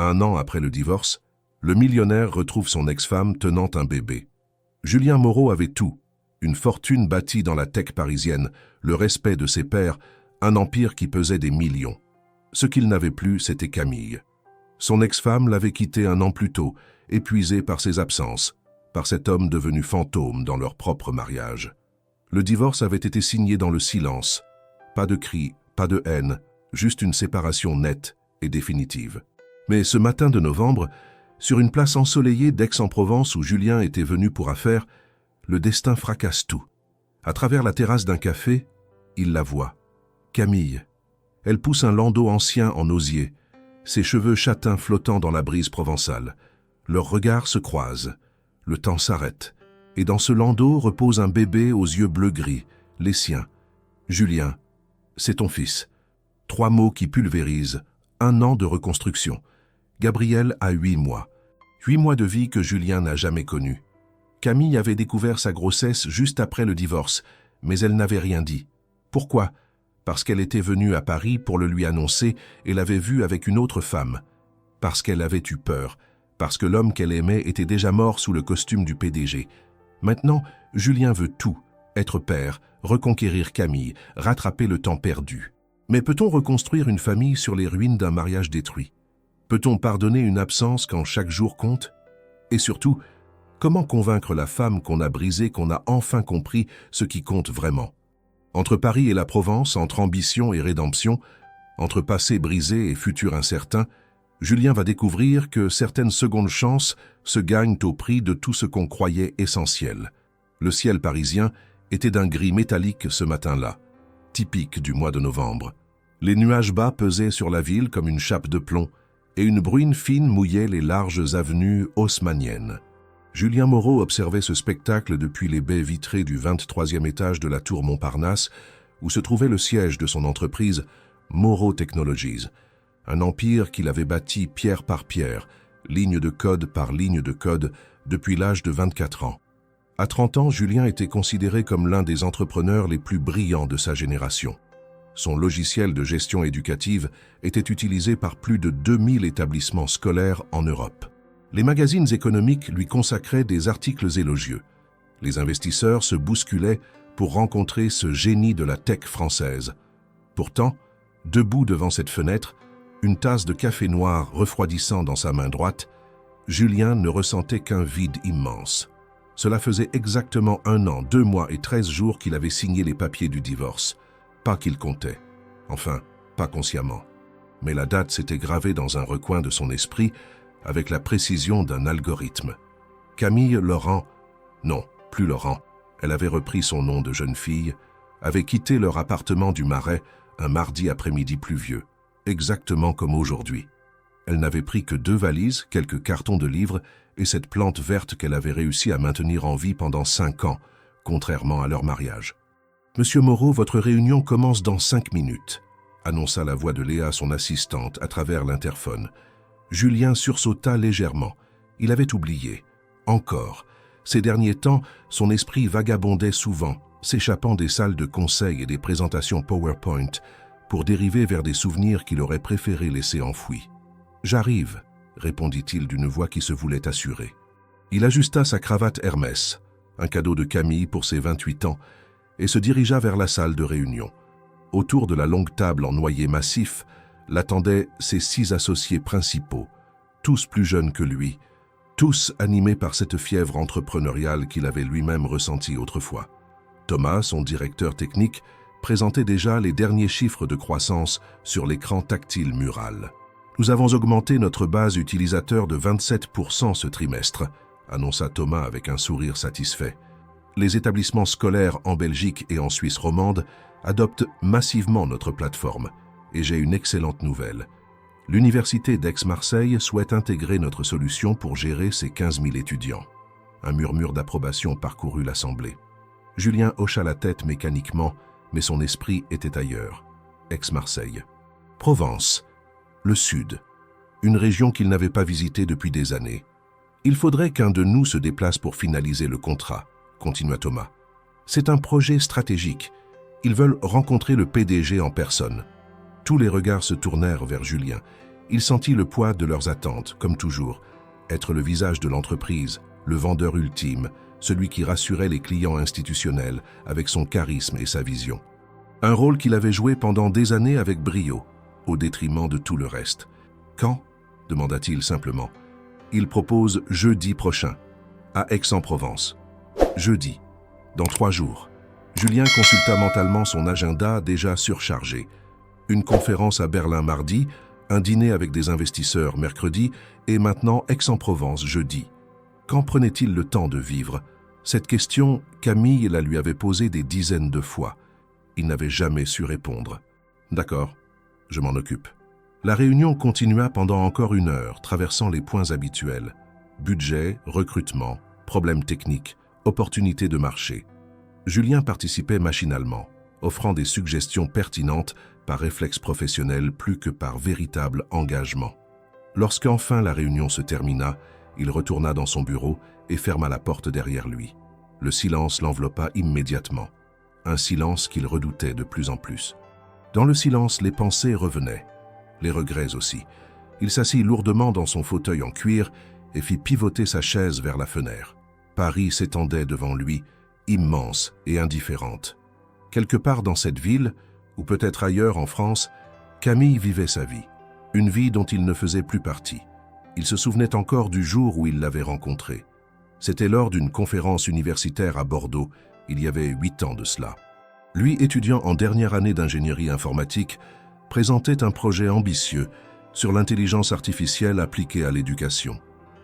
1 an après le divorce, le millionnaire retrouve son ex-femme tenant un bébé. Julien Moreau avait tout, une fortune bâtie dans la tech parisienne, le respect de ses pairs, un empire qui pesait des millions. Ce qu'il n'avait plus, c'était Camille. Son ex-femme l'avait quitté 1 an plus tôt, épuisée par ses absences, par cet homme devenu fantôme dans leur propre mariage. Le divorce avait été signé dans le silence. Pas de cris, pas de haine, juste une séparation nette et définitive. Mais ce matin de novembre, sur une place ensoleillée d'Aix-en-Provence où Julien était venu pour affaires, le destin fracasse tout. À travers la terrasse d'un café, il la voit. Camille. Elle pousse un landau ancien en osier, ses cheveux châtains flottant dans la brise provençale. Leurs regards se croisent. Le temps s'arrête. Et dans ce landau repose un bébé aux yeux bleu-gris, les siens. Julien, c'est ton fils. 3 mots qui pulvérisent. 1 an de reconstruction. Gabriel a 8 mois. 8 mois de vie que Julien n'a jamais connus. Camille avait découvert sa grossesse juste après le divorce, mais elle n'avait rien dit. Pourquoi ? Parce qu'elle était venue à Paris pour le lui annoncer et l'avait vu avec une autre femme. Parce qu'elle avait eu peur. Parce que l'homme qu'elle aimait était déjà mort sous le costume du PDG. Maintenant, Julien veut tout. Être père, reconquérir Camille, rattraper le temps perdu. Mais peut-on reconstruire une famille sur les ruines d'un mariage détruit ? Peut-on pardonner une absence quand chaque jour compte ? Et surtout, comment convaincre la femme qu'on a brisée, qu'on a enfin compris ce qui compte vraiment ? Entre Paris et la Provence, entre ambition et rédemption, entre passé brisé et futur incertain, Julien va découvrir que certaines secondes chances se gagnent au prix de tout ce qu'on croyait essentiel. Le ciel parisien était d'un gris métallique ce matin-là, typique du mois de novembre. Les nuages bas pesaient sur la ville comme une chape de plomb, et une bruine fine mouillait les larges avenues haussmanniennes. Julien Moreau observait ce spectacle depuis les baies vitrées du 23e étage de la tour Montparnasse, où se trouvait le siège de son entreprise, Moreau Technologies, un empire qu'il avait bâti pierre par pierre, ligne de code par ligne de code, depuis l'âge de 24 ans. À 30 ans, Julien était considéré comme l'un des entrepreneurs les plus brillants de sa génération. Son logiciel de gestion éducative était utilisé par plus de 2000 établissements scolaires en Europe. Les magazines économiques lui consacraient des articles élogieux. Les investisseurs se bousculaient pour rencontrer ce génie de la tech française. Pourtant, debout devant cette fenêtre, une tasse de café noir refroidissant dans sa main droite, Julien ne ressentait qu'un vide immense. Cela faisait exactement 1 an, 2 mois et 13 jours qu'il avait signé les papiers du divorce. Pas qu'il comptait. Enfin, pas consciemment. Mais la date s'était gravée dans un recoin de son esprit avec la précision d'un algorithme. Camille Laurent, non, plus Laurent, elle avait repris son nom de jeune fille, avait quitté leur appartement du Marais un mardi après-midi pluvieux, exactement comme aujourd'hui. Elle n'avait pris que 2 valises, quelques cartons de livres et cette plante verte qu'elle avait réussi à maintenir en vie pendant 5 ans, contrairement à leur mariage. « Monsieur Moreau, votre réunion commence dans 5 minutes, annonça la voix de Léa, son assistante, à travers l'interphone. Julien sursauta légèrement. Il avait oublié. Encore. Ces derniers temps, son esprit vagabondait souvent, s'échappant des salles de conseil et des présentations PowerPoint, pour dériver vers des souvenirs qu'il aurait préféré laisser enfouis. « J'arrive », répondit-il d'une voix qui se voulait assurée. Il ajusta sa cravate Hermès, un cadeau de Camille pour ses 28 ans, et se dirigea vers la salle de réunion. Autour de la longue table en noyer massif l'attendaient ses 6 associés principaux, tous plus jeunes que lui, tous animés par cette fièvre entrepreneuriale qu'il avait lui-même ressentie autrefois. Thomas, son directeur technique, présentait déjà les derniers chiffres de croissance sur l'écran tactile mural. « Nous avons augmenté notre base utilisateur de 27% ce trimestre », annonça Thomas avec un sourire satisfait. Les établissements scolaires en Belgique et en Suisse romande adoptent massivement notre plateforme. Et j'ai une excellente nouvelle. L'Université d'Aix-Marseille souhaite intégrer notre solution pour gérer ses 15 000 étudiants. Un murmure d'approbation parcourut l'assemblée. Julien hocha la tête mécaniquement, mais son esprit était ailleurs. Aix-Marseille. Provence. Le Sud. Une région qu'il n'avait pas visitée depuis des années. Il faudrait qu'un de nous se déplace pour finaliser le contrat, continua Thomas. C'est un projet stratégique. Ils veulent rencontrer le PDG en personne. Tous les regards se tournèrent vers Julien. Il sentit le poids de leurs attentes, comme toujours, être le visage de l'entreprise, le vendeur ultime, celui qui rassurait les clients institutionnels avec son charisme et sa vision. Un rôle qu'il avait joué pendant des années avec brio, au détriment de tout le reste. « Quand » demanda-t-il simplement. « Il propose jeudi prochain, à Aix-en-Provence. »« Jeudi, dans 3 jours. » Julien consulta mentalement son agenda déjà surchargé. Une conférence à Berlin mardi, un dîner avec des investisseurs mercredi et maintenant Aix-en-Provence jeudi. Quand prenait-il le temps de vivre? Cette question, Camille la lui avait posée des dizaines de fois. Il n'avait jamais su répondre. « D'accord, je m'en occupe. » La réunion continua pendant encore 1 heure, traversant les points habituels. Budget, recrutement, problèmes techniques, opportunités de marché. Julien participait machinalement, offrant des suggestions pertinentes par réflexe professionnel plus que par véritable engagement. Lorsqu'enfin la réunion se termina, il retourna dans son bureau et ferma la porte derrière lui. Le silence l'enveloppa immédiatement, un silence qu'il redoutait de plus en plus. Dans le silence, les pensées revenaient, les regrets aussi. Il s'assit lourdement dans son fauteuil en cuir et fit pivoter sa chaise vers la fenêtre. Paris s'étendait devant lui, immense et indifférente. Quelque part dans cette ville, ou peut-être ailleurs en France, Camille vivait sa vie, une vie dont il ne faisait plus partie. Il se souvenait encore du jour où il l'avait rencontrée. C'était lors d'une conférence universitaire à Bordeaux, il y avait 8 ans de cela. Lui, étudiant en dernière année d'ingénierie informatique, présentait un projet ambitieux sur l'intelligence artificielle appliquée à l'éducation.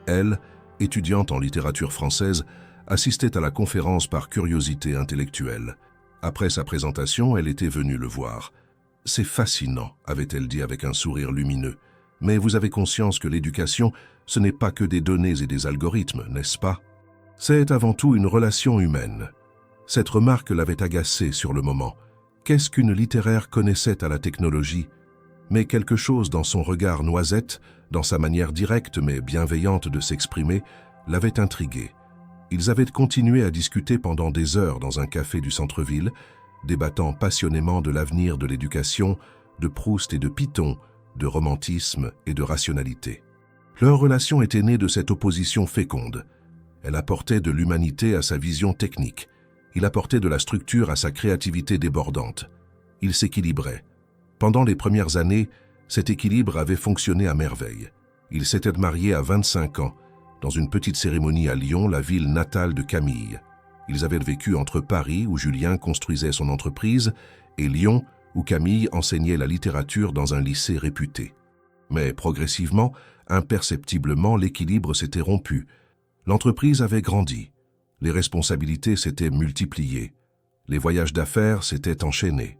Elle, étudiante en littérature française, assistait à la conférence par curiosité intellectuelle. Après sa présentation, elle était venue le voir. « C'est fascinant », avait-elle dit avec un sourire lumineux. « Mais vous avez conscience que l'éducation, ce n'est pas que des données et des algorithmes, n'est-ce pas? C'est avant tout une relation humaine. » Cette remarque l'avait agacé sur le moment. Qu'est-ce qu'une littéraire connaissait à la technologie? Mais quelque chose dans son regard noisette, dans sa manière directe mais bienveillante de s'exprimer, l'avait intrigué. Ils avaient continué à discuter pendant des heures dans un café du centre-ville, débattant passionnément de l'avenir de l'éducation, de Proust et de Python, de romantisme et de rationalité. Leur relation était née de cette opposition féconde. Elle apportait de l'humanité à sa vision technique. Il apportait de la structure à sa créativité débordante. Il s'équilibrait. Pendant les premières années, cet équilibre avait fonctionné à merveille. Ils s'étaient mariés à 25 ans, dans une petite cérémonie à Lyon, la ville natale de Camille. Ils avaient vécu entre Paris, où Julien construisait son entreprise, et Lyon, où Camille enseignait la littérature dans un lycée réputé. Mais progressivement, imperceptiblement, l'équilibre s'était rompu. L'entreprise avait grandi. Les responsabilités s'étaient multipliées. Les voyages d'affaires s'étaient enchaînés.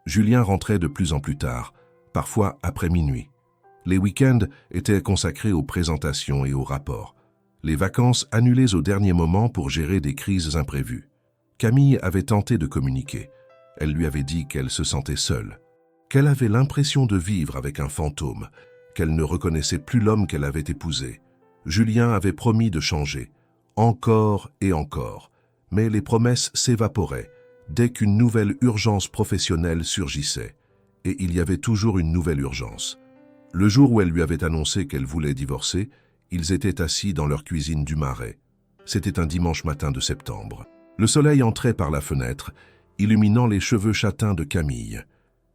Julien rentrait de plus en plus tard, parfois après minuit. Les week-ends étaient consacrés aux présentations et aux rapports. Les vacances annulées au dernier moment pour gérer des crises imprévues. Camille avait tenté de communiquer. Elle lui avait dit qu'elle se sentait seule, qu'elle avait l'impression de vivre avec un fantôme, qu'elle ne reconnaissait plus l'homme qu'elle avait épousé. Julien avait promis de changer, encore et encore, mais les promesses s'évaporaient dès qu'une nouvelle urgence professionnelle surgissait, et il y avait toujours une nouvelle urgence. Le jour où elle lui avait annoncé qu'elle voulait divorcer, ils étaient assis dans leur cuisine du Marais. C'était un dimanche matin de septembre. Le soleil entrait par la fenêtre, illuminant les cheveux châtains de Camille.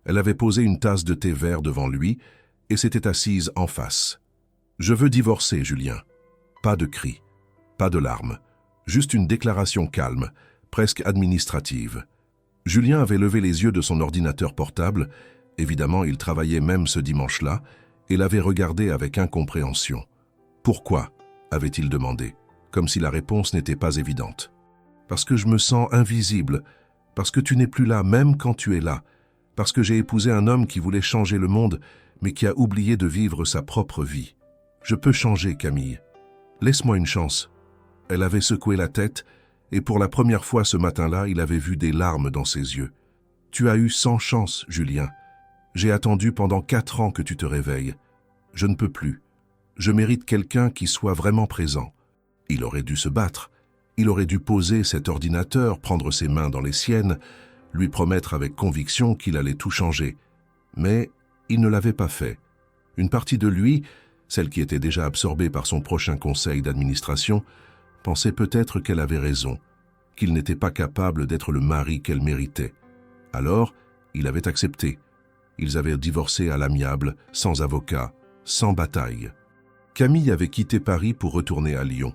Elle avait posé une tasse de thé vert devant lui et s'était assise en face. « Je veux divorcer, Julien. » Pas de cris, pas de larmes, juste une déclaration calme, presque administrative. Julien avait levé les yeux de son ordinateur portable, évidemment il travaillait même ce dimanche-là, et l'avait regardé avec incompréhension. « Pourquoi ?» avait-il demandé, comme si la réponse n'était pas évidente. « Parce que je me sens invisible, parce que tu n'es plus là même quand tu es là, parce que j'ai épousé un homme qui voulait changer le monde, mais qui a oublié de vivre sa propre vie. Je peux changer, Camille. Laisse-moi une chance. » Elle avait secoué la tête, et pour la première fois ce matin-là, il avait vu des larmes dans ses yeux. « Tu as eu 100 chances, Julien. J'ai attendu pendant 4 ans que tu te réveilles. Je ne peux plus. Je mérite quelqu'un qui soit vraiment présent. » Il aurait dû se battre. Il aurait dû poser cet ordinateur, prendre ses mains dans les siennes, lui promettre avec conviction qu'il allait tout changer. Mais il ne l'avait pas fait. Une partie de lui, celle qui était déjà absorbée par son prochain conseil d'administration, pensait peut-être qu'elle avait raison, qu'il n'était pas capable d'être le mari qu'elle méritait. Alors, il avait accepté. Ils avaient divorcé à l'amiable, sans avocat, sans bataille. Camille avait quitté Paris pour retourner à Lyon.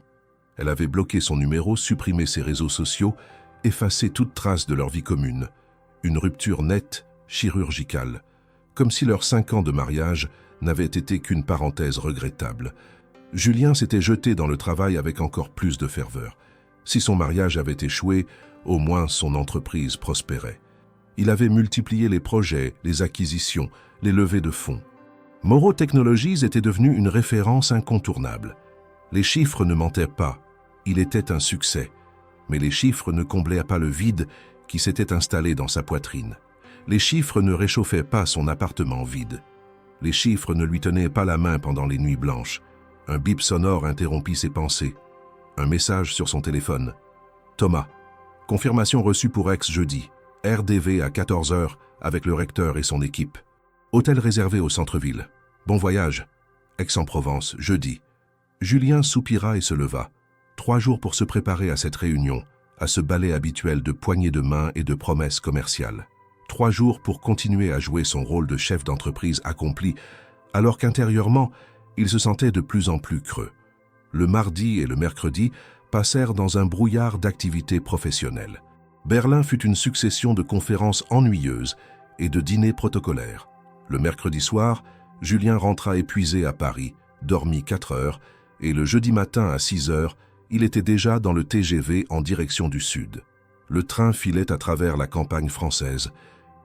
Elle avait bloqué son numéro, supprimé ses réseaux sociaux, effacé toute trace de leur vie commune. Une rupture nette, chirurgicale, comme si leurs 5 ans de mariage n'avaient été qu'une parenthèse regrettable. Julien s'était jeté dans le travail avec encore plus de ferveur. Si son mariage avait échoué, au moins son entreprise prospérait. Il avait multiplié les projets, les acquisitions, les levées de fonds. Moreau Technologies était devenu une référence incontournable. Les chiffres ne mentaient pas, il était un succès. Mais les chiffres ne comblaient pas le vide qui s'était installé dans sa poitrine. Les chiffres ne réchauffaient pas son appartement vide. Les chiffres ne lui tenaient pas la main pendant les nuits blanches. Un bip sonore interrompit ses pensées. Un message sur son téléphone. Thomas. Confirmation reçue pour jeudi. RDV à 14h avec le recteur et son équipe. Hôtel réservé au centre-ville. Bon voyage. Aix-en-Provence, jeudi. Julien soupira et se leva. 3 jours pour se préparer à cette réunion, à ce ballet habituel de poignées de main et de promesses commerciales. 3 jours pour continuer à jouer son rôle de chef d'entreprise accompli, alors qu'intérieurement, il se sentait de plus en plus creux. Le mardi et le mercredi passèrent dans un brouillard d'activités professionnelles. Berlin fut une succession de conférences ennuyeuses et de dîners protocolaires. Le mercredi soir, Julien rentra épuisé à Paris, dormit 4 heures, et le jeudi matin à 6 heures, il était déjà dans le TGV en direction du sud. Le train filait à travers la campagne française.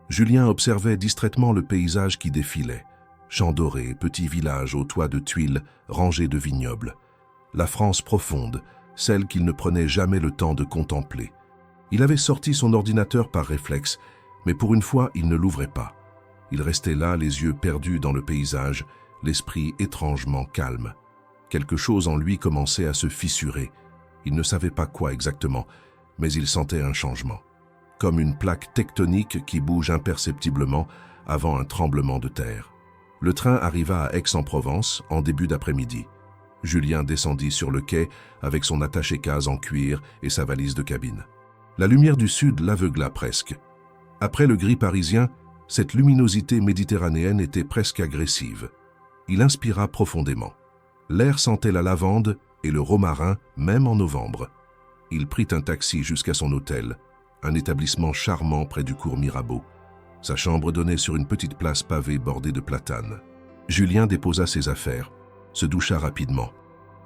Julien observait distraitement le paysage qui défilait. Champs dorés, petits villages aux toits de tuiles, rangés de vignobles. La France profonde, celle qu'il ne prenait jamais le temps de contempler. Il avait sorti son ordinateur par réflexe, mais pour une fois, il ne l'ouvrait pas. Il restait là, les yeux perdus dans le paysage, l'esprit étrangement calme. Quelque chose en lui commençait à se fissurer. Il ne savait pas quoi exactement, mais il sentait un changement. Comme une plaque tectonique qui bouge imperceptiblement avant un tremblement de terre. Le train arriva à Aix-en-Provence en début d'après-midi. Julien descendit sur le quai avec son attaché-case en cuir et sa valise de cabine. La lumière du sud l'aveugla presque. Après le gris parisien, cette luminosité méditerranéenne était presque agressive. Il inspira profondément. L'air sentait la lavande et le romarin, même en novembre. Il prit un taxi jusqu'à son hôtel, un établissement charmant près du cours Mirabeau. Sa chambre donnait sur une petite place pavée bordée de platanes. Julien déposa ses affaires, se doucha rapidement,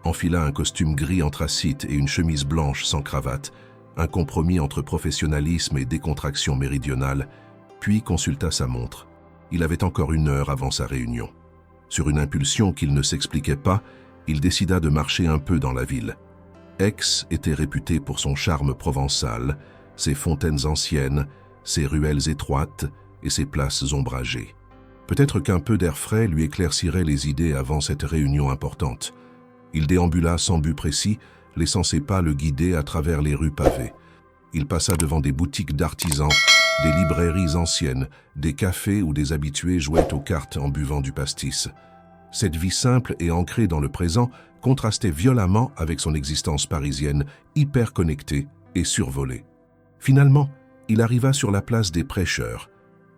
enfila un costume gris anthracite et une chemise blanche sans cravate, un compromis entre professionnalisme et décontraction méridionale, puis consulta sa montre. Il avait encore 1 heure avant sa réunion. Sur une impulsion qu'il ne s'expliquait pas, il décida de marcher un peu dans la ville. Aix était réputée pour son charme provençal, ses fontaines anciennes, ses ruelles étroites et ses places ombragées. Peut-être qu'un peu d'air frais lui éclaircirait les idées avant cette réunion importante. Il déambula sans but précis, laissant ses pas le guider à travers les rues pavées. Il passa devant des boutiques d'artisans, des librairies anciennes, des cafés où des habitués jouaient aux cartes en buvant du pastis. Cette vie simple et ancrée dans le présent contrastait violemment avec son existence parisienne, hyper connectée et survolée. Finalement, il arriva sur la place des Prêcheurs,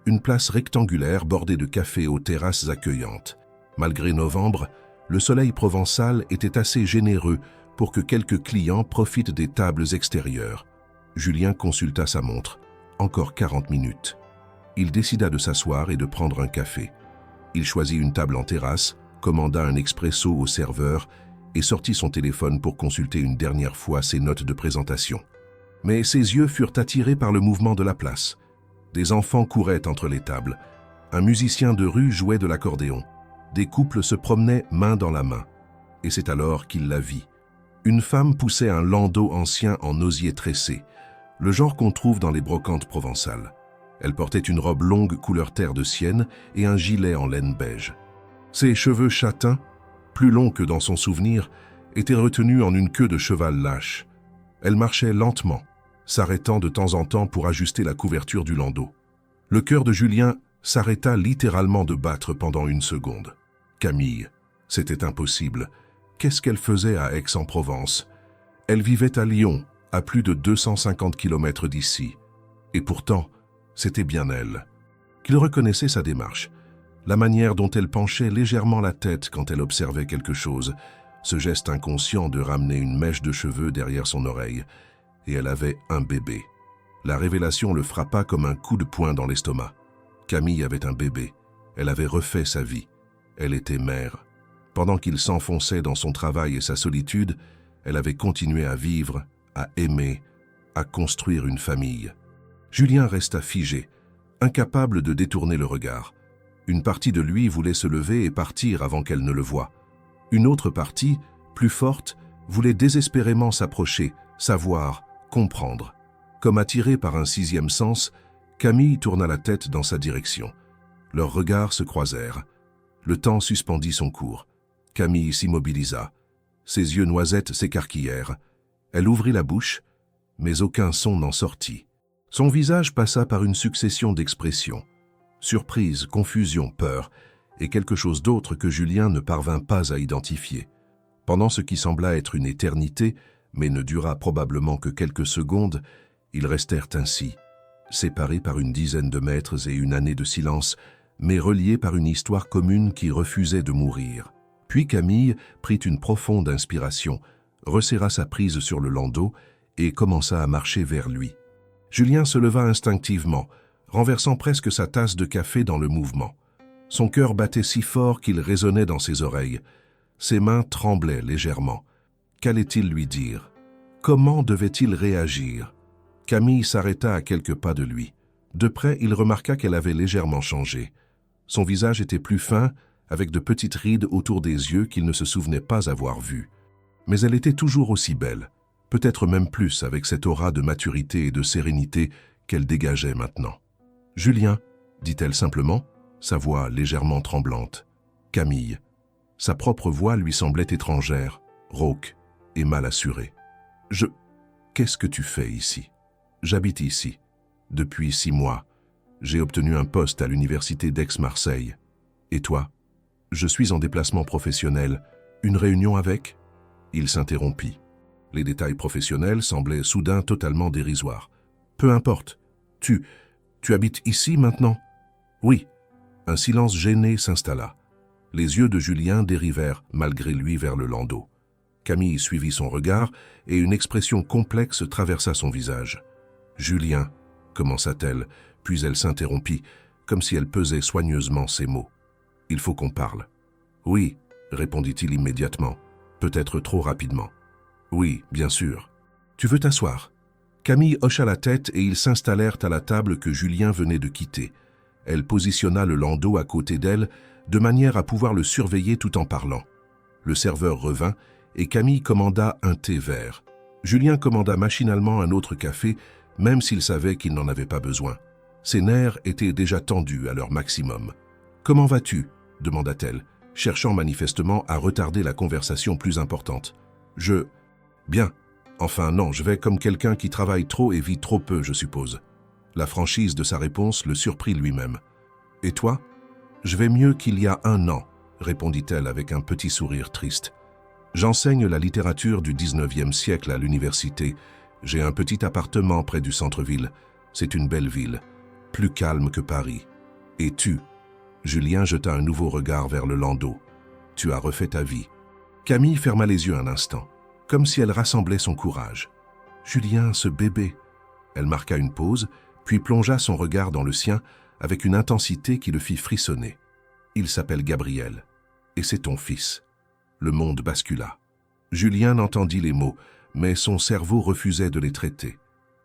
une place rectangulaire bordée de cafés aux terrasses accueillantes. Malgré novembre, le soleil provençal était assez généreux pour que quelques clients profitent des tables extérieures. Julien consulta sa montre. Encore 40 minutes. Il décida de s'asseoir et de prendre un café. Il choisit une table en terrasse, commanda un expresso au serveur et sortit son téléphone pour consulter une dernière fois ses notes de présentation. Mais ses yeux furent attirés par le mouvement de la place. Des enfants couraient entre les tables. Un musicien de rue jouait de l'accordéon. Des couples se promenaient main dans la main. Et c'est alors qu'il la vit. Une femme poussait un landau ancien en osier tressé, le genre qu'on trouve dans les brocantes provençales. Elle portait une robe longue couleur terre de Sienne et un gilet en laine beige. Ses cheveux châtains, plus longs que dans son souvenir, étaient retenus en une queue de cheval lâche. Elle marchait lentement, s'arrêtant de temps en temps pour ajuster la couverture du landau. Le cœur de Julien s'arrêta littéralement de battre pendant 1 seconde. Camille. C'était impossible. Qu'est-ce qu'elle faisait à Aix-en-Provence? Elle vivait à Lyon, à plus de 250 km d'ici. Et pourtant, c'était bien elle. Qu'il reconnaissait sa démarche, la manière dont elle penchait légèrement la tête quand elle observait quelque chose, ce geste inconscient de ramener une mèche de cheveux derrière son oreille. Et elle avait un bébé. La révélation le frappa comme un coup de poing dans l'estomac. Camille avait un bébé. Elle avait refait sa vie. Elle était mère. Pendant qu'il s'enfonçait dans son travail et sa solitude, elle avait continué à vivre, à aimer, à construire une famille. Julien resta figé, incapable de détourner le regard. Une partie de lui voulait se lever et partir avant qu'elle ne le voie. Une autre partie, plus forte, voulait désespérément s'approcher, savoir, comprendre. Comme attiré par un sixième sens, Camille tourna la tête dans sa direction. Leurs regards se croisèrent. Le temps suspendit son cours. Camille s'immobilisa. Ses yeux noisettes s'écarquillèrent. Elle ouvrit la bouche, mais aucun son n'en sortit. Son visage passa par une succession d'expressions. Surprise, confusion, peur, et quelque chose d'autre que Julien ne parvint pas à identifier. Pendant ce qui sembla être une éternité, mais ne dura probablement que quelques secondes, ils restèrent ainsi, séparés par une dizaine de mètres et une année de silence, mais reliés par une histoire commune qui refusait de mourir. Puis Camille prit une profonde inspiration, resserra sa prise sur le landau et commença à marcher vers lui. Julien se leva instinctivement, renversant presque sa tasse de café dans le mouvement. Son cœur battait si fort qu'il résonnait dans ses oreilles. Ses mains tremblaient légèrement. Qu'allait-il lui dire? Comment devait-il réagir? Camille s'arrêta à quelques pas de lui. De près, il remarqua qu'elle avait légèrement changé. Son visage était plus fin, avec de petites rides autour des yeux qu'il ne se souvenait pas avoir vues. Mais elle était toujours aussi belle, peut-être même plus avec cette aura de maturité et de sérénité qu'elle dégageait maintenant. « Julien », dit-elle simplement, sa voix légèrement tremblante. « Camille ». Sa propre voix lui semblait étrangère, rauque et mal assurée. « Qu'est-ce que tu fais ici ? J'habite ici. Depuis 6 mois. J'ai obtenu un poste à l'université d'Aix-Marseille. Et toi ? Je suis en déplacement professionnel. Une réunion avec ? Il s'interrompit. Les détails professionnels semblaient soudain totalement dérisoires. Peu importe. Tu habites ici maintenant ? Oui. Un silence gêné s'installa. Les yeux de Julien dérivèrent malgré lui vers le landau. Camille suivit son regard et une expression complexe traversa son visage. « Julien », commença-t-elle, puis elle s'interrompit, comme si elle pesait soigneusement ses mots. « Il faut qu'on parle. »« Oui », répondit-il immédiatement, peut-être trop rapidement. « Oui, bien sûr. Tu veux t'asseoir ?» Camille hocha la tête et ils s'installèrent à la table que Julien venait de quitter. Elle positionna le landau à côté d'elle, de manière à pouvoir le surveiller tout en parlant. Le serveur revint et Camille commanda un thé vert. Julien commanda machinalement un autre café, même s'il savait qu'il n'en avait pas besoin. Ses nerfs étaient déjà tendus à leur maximum. « Comment vas-tu » demanda-t-elle, cherchant manifestement à retarder la conversation plus importante. « Bien. Enfin non, je vais comme quelqu'un qui travaille trop et vit trop peu, je suppose. » La franchise de sa réponse le surprit lui-même. « Et toi ?»« Je vais mieux qu'il y a 1 an, » répondit-elle avec un petit sourire triste. « J'enseigne la littérature du 19e siècle à l'université. J'ai un petit appartement près du centre-ville. C'est une belle ville, plus calme que Paris. Et tu ?» Julien jeta un nouveau regard vers le landau. « Tu as refait ta vie. » Camille ferma les yeux un instant, comme si elle rassemblait son courage. « Julien, ce bébé !» Elle marqua une pause, puis plongea son regard dans le sien avec une intensité qui le fit frissonner. « Il s'appelle Gabriel, et c'est ton fils. » Le monde bascula. Julien n'entendit les mots, mais son cerveau refusait de les traiter.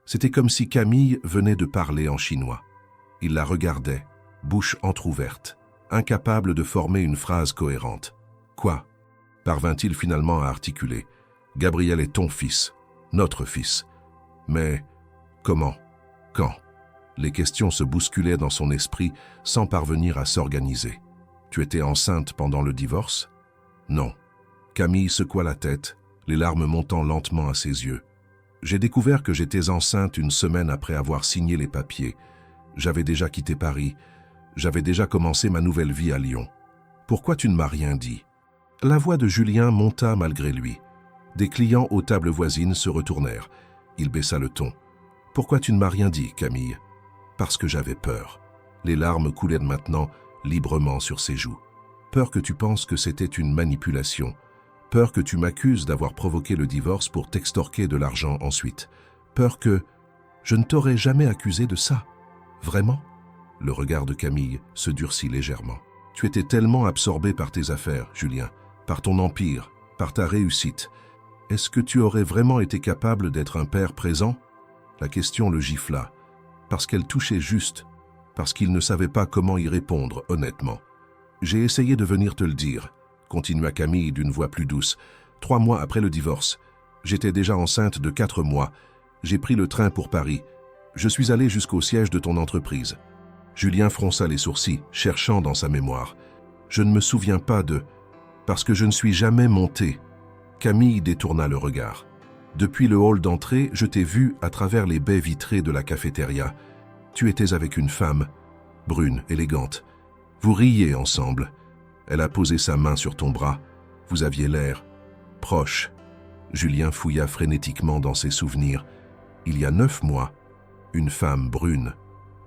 C'était comme si Camille venait de parler en chinois. Il la regardait, bouche entr'ouverte, incapable de former une phrase cohérente. « Quoi ?» parvint-il finalement à articuler. « Gabriel est ton fils, notre fils. Mais comment ? Quand ?» Les questions se bousculaient dans son esprit sans parvenir à s'organiser. « Tu étais enceinte pendant le divorce ?» « Non. » Camille secoua la tête, les larmes montant lentement à ses yeux. « J'ai découvert que j'étais enceinte 1 semaine après avoir signé les papiers. J'avais déjà quitté Paris. J'avais déjà commencé ma nouvelle vie à Lyon. Pourquoi tu ne m'as rien dit ?» La voix de Julien monta malgré lui. Des clients aux tables voisines se retournèrent. Il baissa le ton. « Pourquoi tu ne m'as rien dit, Camille ?»« Parce que j'avais peur. » Les larmes coulaient maintenant librement sur ses joues. « Peur que tu penses que c'était une manipulation. Peur que tu m'accuses d'avoir provoqué le divorce pour t'extorquer de l'argent ensuite. Peur que... Je ne t'aurais jamais accusé de ça. Vraiment ?» Le regard de Camille se durcit légèrement. « Tu étais tellement absorbé par tes affaires, Julien, par ton empire, par ta réussite. Est-ce que tu aurais vraiment été capable d'être un père présent ?» La question le gifla, parce qu'elle touchait juste, parce qu'il ne savait pas comment y répondre honnêtement. « J'ai essayé de venir te le dire, » continua Camille d'une voix plus douce. « 3 mois après le divorce, j'étais déjà enceinte de 4 mois. J'ai pris le train pour Paris. Je suis allé jusqu'au siège de ton entreprise. » Julien fronça les sourcils, cherchant dans sa mémoire. « Je ne me souviens pas de... parce que je ne suis jamais monté. » Camille détourna le regard. « Depuis le hall d'entrée, je t'ai vu à travers les baies vitrées de la cafétéria. Tu étais avec une femme, brune, élégante. Vous riiez ensemble. Elle a posé sa main sur ton bras. Vous aviez l'air proche. » Julien fouilla frénétiquement dans ses souvenirs. Il y a 9 mois, une femme brune.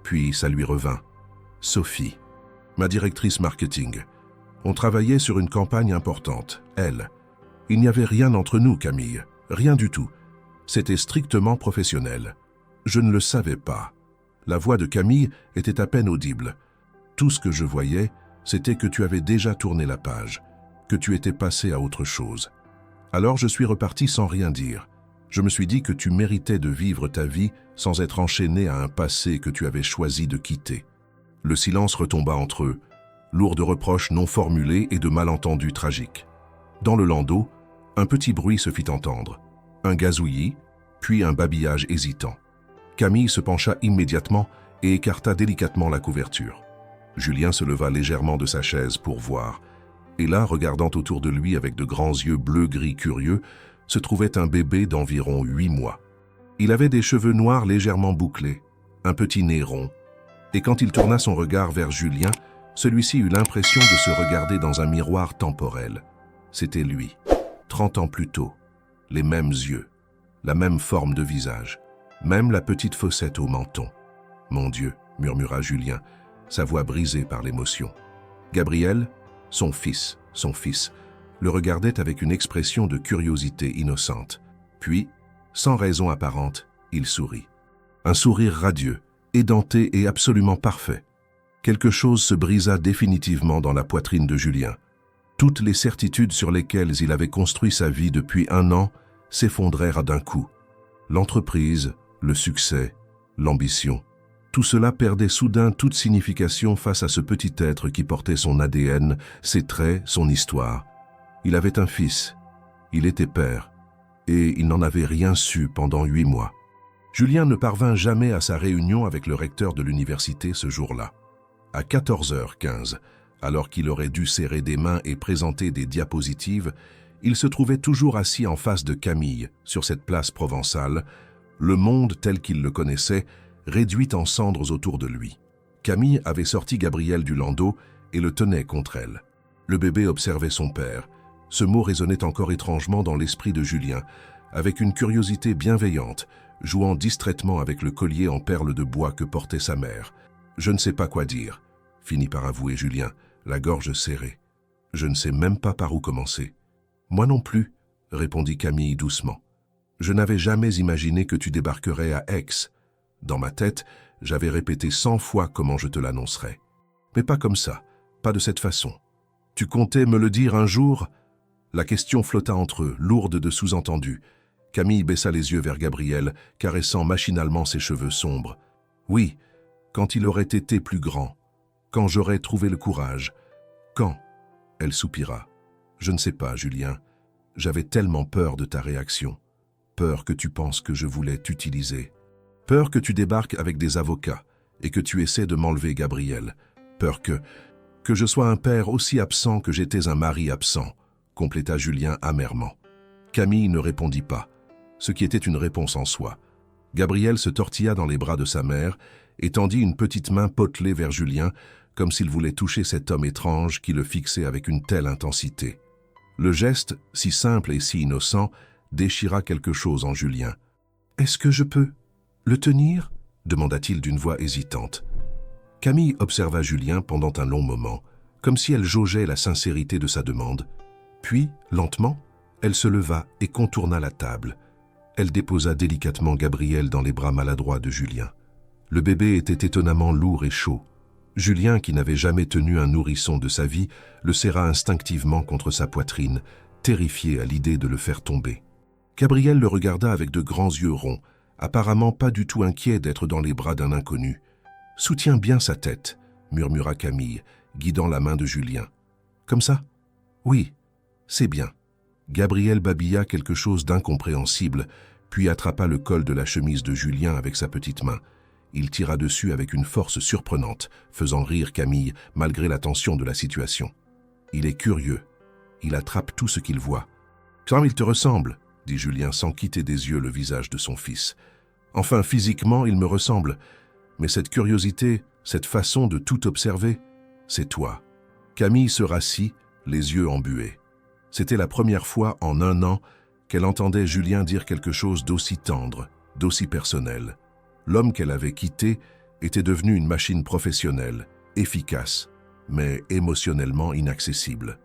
Puis ça lui revint. Sophie, ma directrice marketing. On travaillait sur une campagne importante, elle. Il n'y avait rien entre nous, Camille, rien du tout. C'était strictement professionnel. Je ne le savais pas. La voix de Camille était à peine audible. Tout ce que je voyais, c'était que tu avais déjà tourné la page, que tu étais passé à autre chose. Alors je suis reparti sans rien dire. Je me suis dit que tu méritais de vivre ta vie sans être enchaîné à un passé que tu avais choisi de quitter. Le silence retomba entre eux, lourd de reproches non formulés et de malentendus tragiques. Dans le landau, un petit bruit se fit entendre, un gazouillis, puis un babillage hésitant. Camille se pencha immédiatement et écarta délicatement la couverture. Julien se leva légèrement de sa chaise pour voir, et là, regardant autour de lui avec de grands yeux bleu-gris curieux, se trouvait un bébé d'environ 8 mois. Il avait des cheveux noirs légèrement bouclés, un petit nez rond, et quand il tourna son regard vers Julien, celui-ci eut l'impression de se regarder dans un miroir temporel. C'était lui, 30 ans plus tôt, les mêmes yeux, la même forme de visage, même la petite fossette au menton. « Mon Dieu !» murmura Julien, sa voix brisée par l'émotion. Gabriel, son fils, le regardait avec une expression de curiosité innocente. Puis, sans raison apparente, il sourit. Un sourire radieux, édenté et absolument parfait. Quelque chose se brisa définitivement dans la poitrine de Julien. Toutes les certitudes sur lesquelles il avait construit sa vie depuis 1 an s'effondrèrent d'un coup. L'entreprise, le succès, l'ambition, tout cela perdait soudain toute signification face à ce petit être qui portait son ADN, ses traits, son histoire. Il avait un fils, il était père, et il n'en avait rien su pendant 8 mois. Julien ne parvint jamais à sa réunion avec le recteur de l'université ce jour-là. À 14h15, alors qu'il aurait dû serrer des mains et présenter des diapositives, il se trouvait toujours assis en face de Camille, sur cette place provençale, le monde tel qu'il le connaissait, réduit en cendres autour de lui. Camille avait sorti Gabriel du landau et le tenait contre elle. Le bébé observait son père. Ce mot résonnait encore étrangement dans l'esprit de Julien, avec une curiosité bienveillante, jouant distraitement avec le collier en perles de bois que portait sa mère. « Je ne sais pas quoi dire », finit par avouer Julien, la gorge serrée. « Je ne sais même pas par où commencer. »« Moi non plus », répondit Camille doucement. « Je n'avais jamais imaginé que tu débarquerais à Aix. Dans ma tête, j'avais répété 100 fois comment je te l'annoncerais. Mais pas comme ça, pas de cette façon. Tu comptais me le dire un jour ?» La question flotta entre eux, lourde de sous-entendus. Camille baissa les yeux vers Gabriel, caressant machinalement ses cheveux sombres. « Oui, quand il aurait été plus grand, quand j'aurais trouvé le courage. Quand ?» Elle soupira. « Je ne sais pas, Julien. J'avais tellement peur de ta réaction. Peur que tu penses que je voulais t'utiliser. Peur que tu débarques avec des avocats et que tu essaies de m'enlever Gabriel. Peur que je sois un père aussi absent que j'étais un mari absent, » compléta Julien amèrement. Camille ne répondit pas, ce qui était une réponse en soi. Gabriel se tortilla dans les bras de sa mère et tendit une petite main potelée vers Julien, comme s'il voulait toucher cet homme étrange qui le fixait avec une telle intensité. Le geste, si simple et si innocent, déchira quelque chose en Julien. « Est-ce que je peux le tenir ?» demanda-t-il d'une voix hésitante. Camille observa Julien pendant un long moment, comme si elle jaugeait la sincérité de sa demande. Puis, lentement, elle se leva et contourna la table. Elle déposa délicatement Gabriel dans les bras maladroits de Julien. Le bébé était étonnamment lourd et chaud. Julien, qui n'avait jamais tenu un nourrisson de sa vie, le serra instinctivement contre sa poitrine, terrifié à l'idée de le faire tomber. Gabriel le regarda avec de grands yeux ronds, apparemment pas du tout inquiet d'être dans les bras d'un inconnu. « Soutiens bien sa tête », murmura Camille, guidant la main de Julien. « Comme ça ? Oui, c'est bien. » Gabriel babilla quelque chose d'incompréhensible, puis attrapa le col de la chemise de Julien avec sa petite main. Il tira dessus avec une force surprenante, faisant rire Camille malgré la tension de la situation. « Il est curieux. Il attrape tout ce qu'il voit. »« Comme il te ressemble », dit Julien sans quitter des yeux le visage de son fils. « Enfin, physiquement, il me ressemble. Mais cette curiosité, cette façon de tout observer, c'est toi. » Camille se rassit, les yeux embués. C'était la première fois en 1 an qu'elle entendait Julien dire quelque chose d'aussi tendre, d'aussi personnel. L'homme qu'elle avait quitté était devenu une machine professionnelle, efficace, mais émotionnellement inaccessible.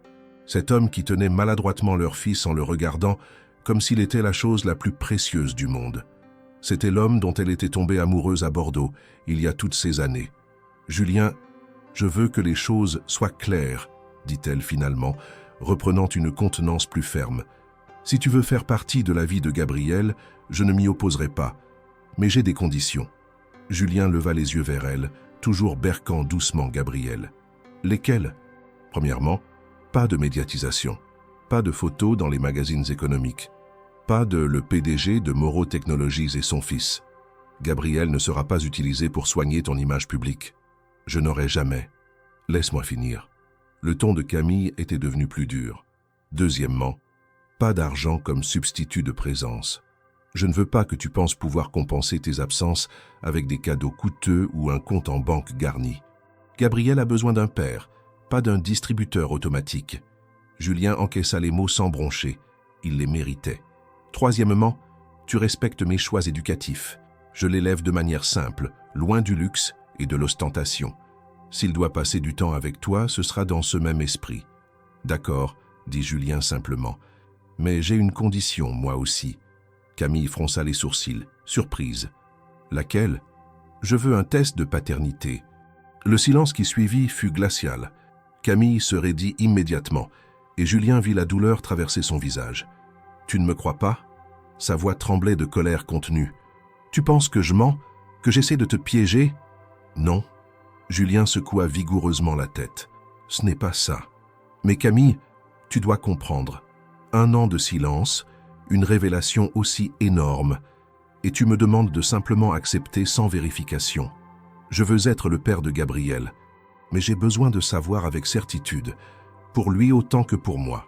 Cet homme qui tenait maladroitement leur fils en le regardant comme s'il était la chose la plus précieuse du monde. C'était l'homme dont elle était tombée amoureuse à Bordeaux, il y a toutes ces années. « Julien, je veux que les choses soient claires, » dit-elle finalement, reprenant une contenance plus ferme. « Si tu veux faire partie de la vie de Gabriel, je ne m'y opposerai pas. Mais j'ai des conditions. » Julien leva les yeux vers elle, toujours berquant doucement Gabriel. « Lesquelles ? » Premièrement, pas de médiatisation, pas de photos dans les magazines économiques, pas de le PDG de Moreau Technologies et son fils. Gabriel ne sera pas utilisé pour soigner ton image publique. Je n'aurai jamais. Laisse-moi finir. Le ton de Camille était devenu plus dur. Deuxièmement, pas d'argent comme substitut de présence. Je ne veux pas que tu penses pouvoir compenser tes absences avec des cadeaux coûteux ou un compte en banque garni. Gabriel a besoin d'un père, pas d'un distributeur automatique. Julien encaissa les mots sans broncher. Il les méritait. Troisièmement, tu respectes mes choix éducatifs. Je l'élève de manière simple, loin du luxe et de l'ostentation. S'il doit passer du temps avec toi, ce sera dans ce même esprit. D'accord, dit Julien simplement. Mais j'ai une condition, moi aussi. Camille fronça les sourcils, surprise. Laquelle ? Je veux un test de paternité. Le silence qui suivit fut glacial. Camille se raidit immédiatement, et Julien vit la douleur traverser son visage. Tu ne me crois pas ? Sa voix tremblait de colère contenue. Tu penses que je mens ? Que j'essaie de te piéger ? Non. Julien secoua vigoureusement la tête. Ce n'est pas ça. Mais Camille, tu dois comprendre. 1 an de silence, une révélation aussi énorme, et tu me demandes de simplement accepter sans vérification. Je veux être le père de Gabriel, mais j'ai besoin de savoir avec certitude, pour lui autant que pour moi.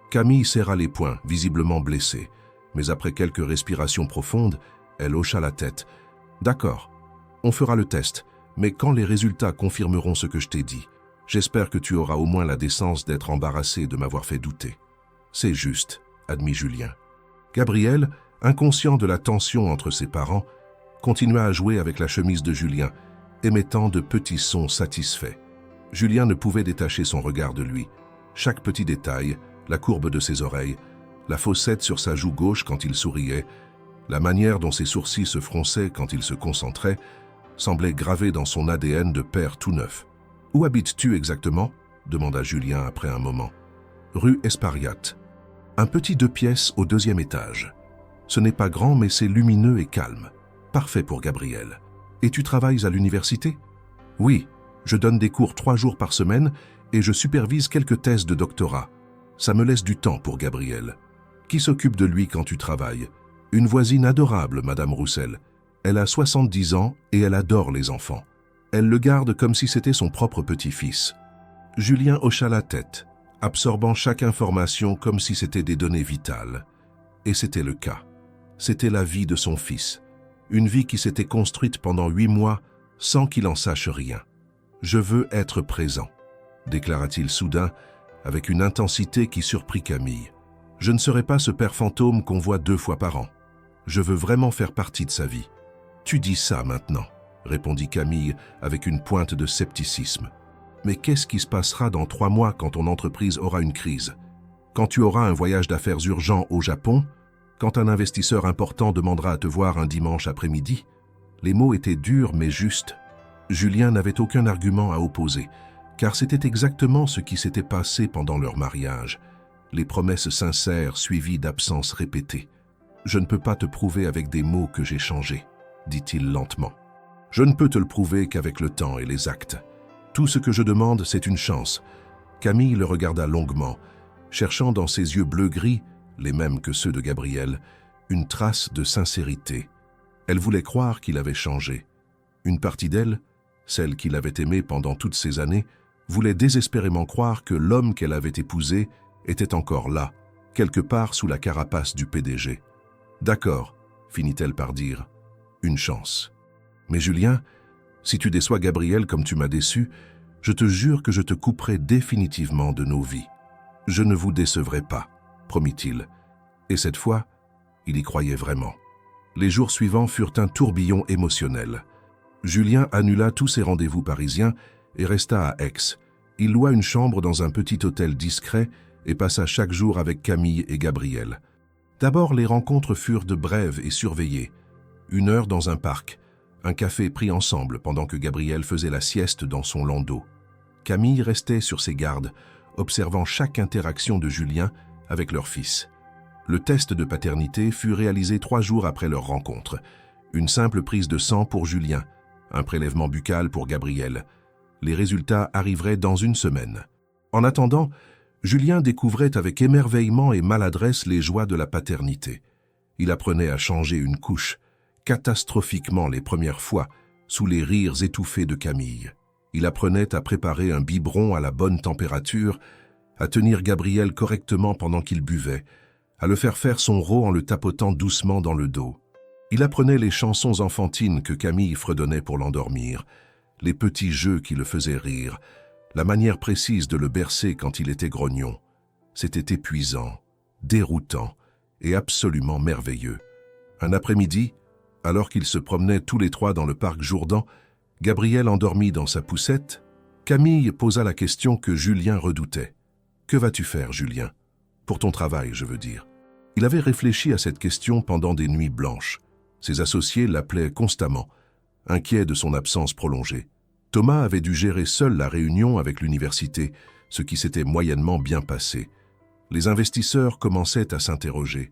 Camille serra les poings, visiblement blessée, mais après quelques respirations profondes, elle hocha la tête. « D'accord, on fera le test, mais quand les résultats confirmeront ce que je t'ai dit, j'espère que tu auras au moins la décence d'être embarrassé de m'avoir fait douter. » « C'est juste, » admit Julien. Gabriel, inconscient de la tension entre ses parents, continua à jouer avec la chemise de Julien, émettant de petits sons satisfaits. Julien ne pouvait détacher son regard de lui. Chaque petit détail, la courbe de ses oreilles, la fossette sur sa joue gauche quand il souriait, la manière dont ses sourcils se fronçaient quand il se concentrait, semblait gravée dans son ADN de père tout neuf. « Où habites-tu exactement ?» demanda Julien après un moment. « Rue Espariate. Un petit 2 pièces au 2e étage. Ce n'est pas grand, mais c'est lumineux et calme. Parfait pour Gabriel. Et tu travailles à l'université ? Oui, je donne des cours 3 jours par semaine et je supervise quelques thèses de doctorat. Ça me laisse du temps pour Gabriel. Qui s'occupe de lui quand tu travailles ? Une voisine adorable, Madame Roussel. Elle a 70 ans et elle adore les enfants. Elle le garde comme si c'était son propre petit-fils. » Julien hocha la tête, absorbant chaque information comme si c'était des données vitales. Et c'était le cas. C'était la vie de son fils. Une vie qui s'était construite pendant 8 mois sans qu'il en sache rien. « Je veux être présent », déclara-t-il soudain, avec une intensité qui surprit Camille. « Je ne serai pas ce père fantôme qu'on voit 2 fois par an. Je veux vraiment faire partie de sa vie. »« Tu dis ça maintenant », répondit Camille avec une pointe de scepticisme. « Mais qu'est-ce qui se passera dans 3 mois quand ton entreprise aura une crise? Quand tu auras un voyage d'affaires urgent au Japon? Quand un investisseur important demandera à te voir un dimanche après-midi ?» Les mots étaient durs mais justes. Julien n'avait aucun argument à opposer, car c'était exactement ce qui s'était passé pendant leur mariage. Les promesses sincères suivies d'absences répétées. « Je ne peux pas te prouver avec des mots que j'ai changé, » dit-il lentement. « Je ne peux te le prouver qu'avec le temps et les actes. Tout ce que je demande, c'est une chance. » Camille le regarda longuement, cherchant dans ses yeux bleu-gris, les mêmes que ceux de Gabriel, une trace de sincérité. Elle voulait croire qu'il avait changé. Une partie d'elle, celle qu'il avait aimée pendant toutes ces années, voulait désespérément croire que l'homme qu'elle avait épousé était encore là, quelque part sous la carapace du PDG. « D'accord », finit-elle par dire, « une chance. Mais Julien, si tu déçois Gabriel comme tu m'as déçu, je te jure que je te couperai définitivement de nos vies. Je ne vous décevrai pas, promit-il. Et cette fois, il y croyait vraiment. Les jours suivants furent un tourbillon émotionnel. Julien annula tous ses rendez-vous parisiens et resta à Aix. Il loua une chambre dans un petit hôtel discret et passa chaque jour avec Camille et Gabriel. D'abord, les rencontres furent de brèves et surveillées. 1 heure dans un parc, un café pris ensemble pendant que Gabriel faisait la sieste dans son landau. Camille restait sur ses gardes, observant chaque interaction de Julien avec leur fils. Le test de paternité fut réalisé 3 jours après leur rencontre. Une simple prise de sang pour Julien, un prélèvement buccal pour Gabriel. Les résultats arriveraient dans 1 semaine. En attendant, Julien découvrait avec émerveillement et maladresse les joies de la paternité. Il apprenait à changer une couche, catastrophiquement les premières fois, sous les rires étouffés de Camille. Il apprenait à préparer un biberon à la bonne température, à tenir Gabriel correctement pendant qu'il buvait, à le faire son rot en le tapotant doucement dans le dos. Il apprenait les chansons enfantines que Camille fredonnait pour l'endormir, les petits jeux qui le faisaient rire, la manière précise de le bercer quand il était grognon. C'était épuisant, déroutant et absolument merveilleux. Un après-midi, alors qu'ils se promenaient tous les 3 dans le parc Jourdan, Gabriel endormi dans sa poussette, Camille posa la question que Julien redoutait. « Que vas-tu faire, Julien? Pour ton travail, je veux dire. » Il avait réfléchi à cette question pendant des nuits blanches. Ses associés l'appelaient constamment, inquiets de son absence prolongée. Thomas avait dû gérer seul la réunion avec l'université, ce qui s'était moyennement bien passé. Les investisseurs commençaient à s'interroger.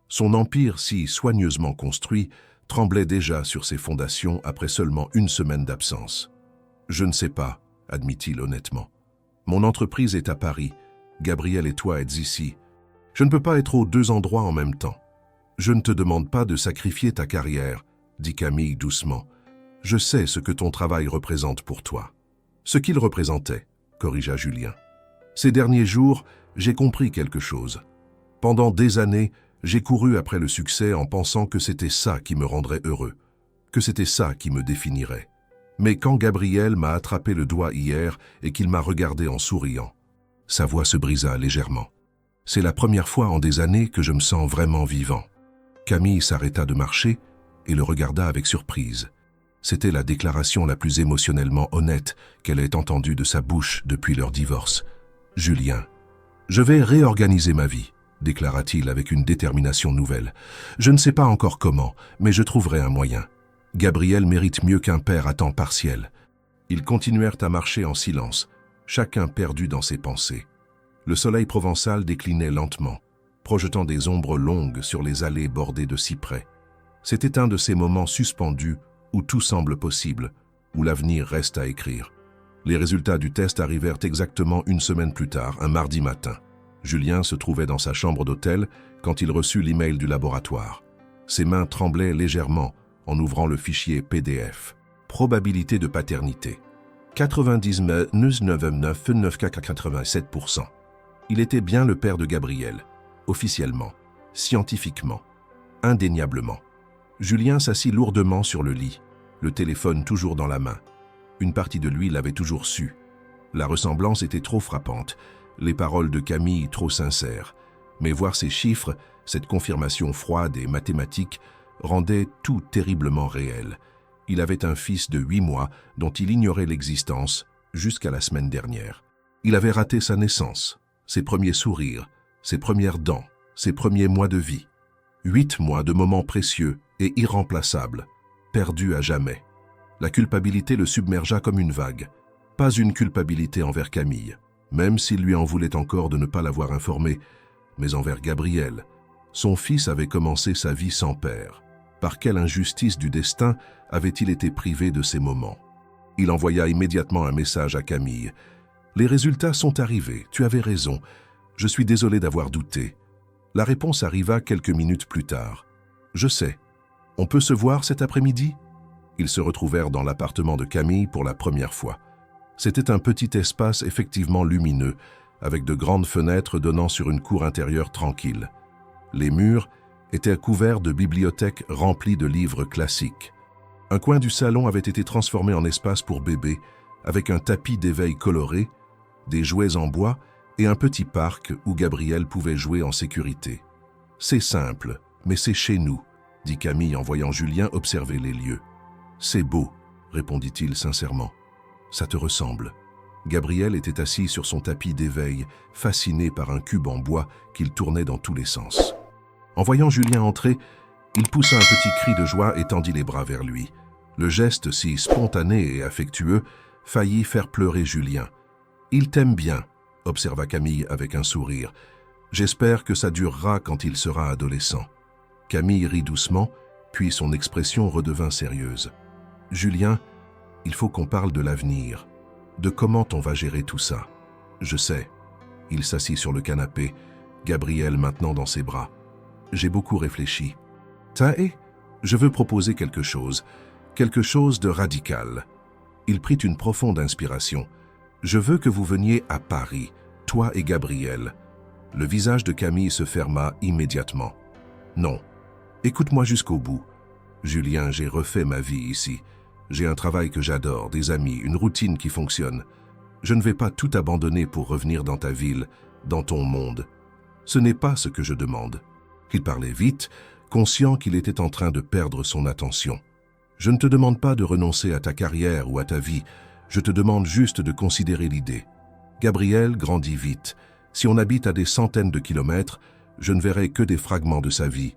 Son empire, si soigneusement construit, tremblait déjà sur ses fondations après seulement 1 semaine d'absence. « Je ne sais pas », admit-il honnêtement. « Mon entreprise est à Paris. Gabriel et toi êtes ici. Je ne peux pas être aux 2 endroits en même temps. »« Je ne te demande pas de sacrifier ta carrière, » dit Camille doucement. « Je sais ce que ton travail représente pour toi. » « Ce qu'il représentait, » corrigea Julien. « Ces derniers jours, j'ai compris quelque chose. Pendant des années, j'ai couru après le succès en pensant que c'était ça qui me rendrait heureux, que c'était ça qui me définirait. Mais quand Gabriel m'a attrapé le doigt hier et qu'il m'a regardé en souriant, sa voix se brisa légèrement. C'est la première fois en des années que je me sens vraiment vivant. » Camille s'arrêta de marcher et le regarda avec surprise. C'était la déclaration la plus émotionnellement honnête qu'elle ait entendue de sa bouche depuis leur divorce. « Julien, je vais réorganiser ma vie, » déclara-t-il avec une détermination nouvelle. « Je ne sais pas encore comment, mais je trouverai un moyen. Gabriel mérite mieux qu'un père à temps partiel. » Ils continuèrent à marcher en silence, chacun perdu dans ses pensées. Le soleil provençal déclinait lentement, projetant des ombres longues sur les allées bordées de cyprès. C'était un de ces moments suspendus où tout semble possible, où l'avenir reste à écrire. Les résultats du test arrivèrent exactement 1 semaine plus tard, un mardi matin. Julien se trouvait dans sa chambre d'hôtel quand il reçut l'email du laboratoire. Ses mains tremblaient légèrement en ouvrant le fichier PDF. Probabilité de paternité. 99,997%. Il était bien le père de Gabriel, officiellement, scientifiquement, indéniablement. Julien s'assit lourdement sur le lit, le téléphone toujours dans la main. Une partie de lui l'avait toujours su. La ressemblance était trop frappante, les paroles de Camille trop sincères. Mais voir ces chiffres, cette confirmation froide et mathématique, rendait tout terriblement réel. Il avait un fils de 8 mois dont il ignorait l'existence jusqu'à la semaine dernière. Il avait raté sa naissance, ses premiers sourires, ses premières dents, ses premiers mois de vie. 8 mois de moments précieux et irremplaçables, perdus à jamais. La culpabilité le submergea comme une vague. Pas une culpabilité envers Camille, même s'il lui en voulait encore de ne pas l'avoir informé, mais envers Gabriel. Son fils avait commencé sa vie sans père. Par quelle injustice du destin avait-il été privé de ces moments? Il envoya immédiatement un message à Camille. « Les résultats sont arrivés, tu avais raison. Je suis désolé d'avoir douté. » La réponse arriva quelques minutes plus tard. « Je sais. On peut se voir cet après-midi ?» Ils se retrouvèrent dans l'appartement de Camille pour la première fois. C'était un petit espace effectivement lumineux, avec de grandes fenêtres donnant sur une cour intérieure tranquille. Les murs étaient couverts de bibliothèques remplies de livres classiques. Un coin du salon avait été transformé en espace pour bébé, avec un tapis d'éveil coloré, des jouets en bois et un petit parc où Gabriel pouvait jouer en sécurité. « C'est simple, mais c'est chez nous », dit Camille en voyant Julien observer les lieux. « C'est beau », répondit-il sincèrement. « Ça te ressemble. » Gabriel était assis sur son tapis d'éveil, fasciné par un cube en bois qu'il tournait dans tous les sens. En voyant Julien entrer, il poussa un petit cri de joie et tendit les bras vers lui. Le geste si spontané et affectueux faillit faire pleurer Julien. « Il t'aime bien », observa Camille avec un sourire. « J'espère que ça durera quand il sera adolescent. » Camille rit doucement, puis son expression redevint sérieuse. « Julien, il faut qu'on parle de l'avenir, de comment on va gérer tout ça. » « Je sais. » Il s'assit sur le canapé, Gabriel maintenant dans ses bras. « J'ai beaucoup réfléchi. Tae, je veux proposer quelque chose de radical. » Il prit une profonde inspiration. « Je veux que vous veniez à Paris, toi et Gabriel. » Le visage de Camille se ferma immédiatement. « Non, écoute-moi jusqu'au bout. Julien, j'ai refait ma vie ici. J'ai un travail que j'adore, des amis, une routine qui fonctionne. Je ne vais pas tout abandonner pour revenir dans ta ville, dans ton monde. Ce n'est pas ce que je demande. » Il parlait vite, conscient qu'il était en train de perdre son attention. « Je ne te demande pas de renoncer à ta carrière ou à ta vie, je te demande juste de considérer l'idée. Gabriel grandit vite. Si on habite à des centaines de kilomètres, je ne verrai que des fragments de sa vie.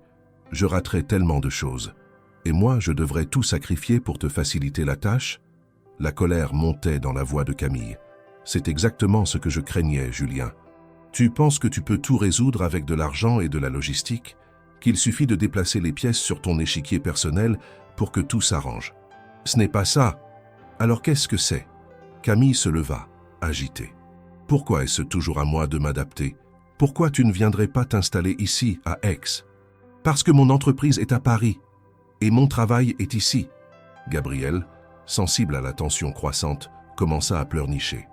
Je raterai tellement de choses. Et moi, je devrais tout sacrifier pour te faciliter la tâche ?» La colère montait dans la voix de Camille. « C'est exactement ce que je craignais, Julien. Tu penses que tu peux tout résoudre avec de l'argent et de la logistique? Qu'il suffit de déplacer les pièces sur ton échiquier personnel pour que tout s'arrange. Ce n'est pas ça. Alors qu'est-ce que c'est ?» Camille se leva, agitée. « Pourquoi est-ce toujours à moi de m'adapter? Pourquoi tu ne viendrais pas t'installer ici, à Aix? »« Parce que mon entreprise est à Paris et mon travail est ici. » Gabriel, sensible à la tension croissante, commença à pleurnicher.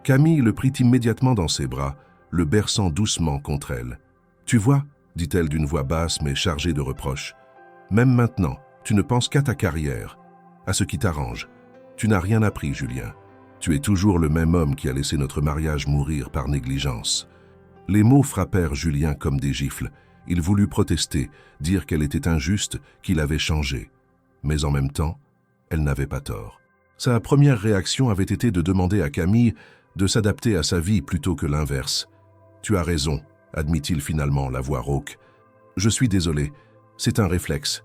Camille le prit immédiatement dans ses bras, le berçant doucement contre elle. « Tu vois, dit-elle d'une voix basse mais chargée de reproches, même maintenant, tu ne penses qu'à ta carrière, à ce qui t'arrange. Tu n'as rien appris, Julien. Tu es toujours le même homme qui a laissé notre mariage mourir par négligence. » Les mots frappèrent Julien comme des gifles. Il voulut protester, dire qu'elle était injuste, qu'il avait changé. Mais en même temps, elle n'avait pas tort. Sa première réaction avait été de demander à Camille de s'adapter à sa vie plutôt que l'inverse. « Tu as raison, » admit-il finalement, la voix rauque. « Je suis désolé, c'est un réflexe,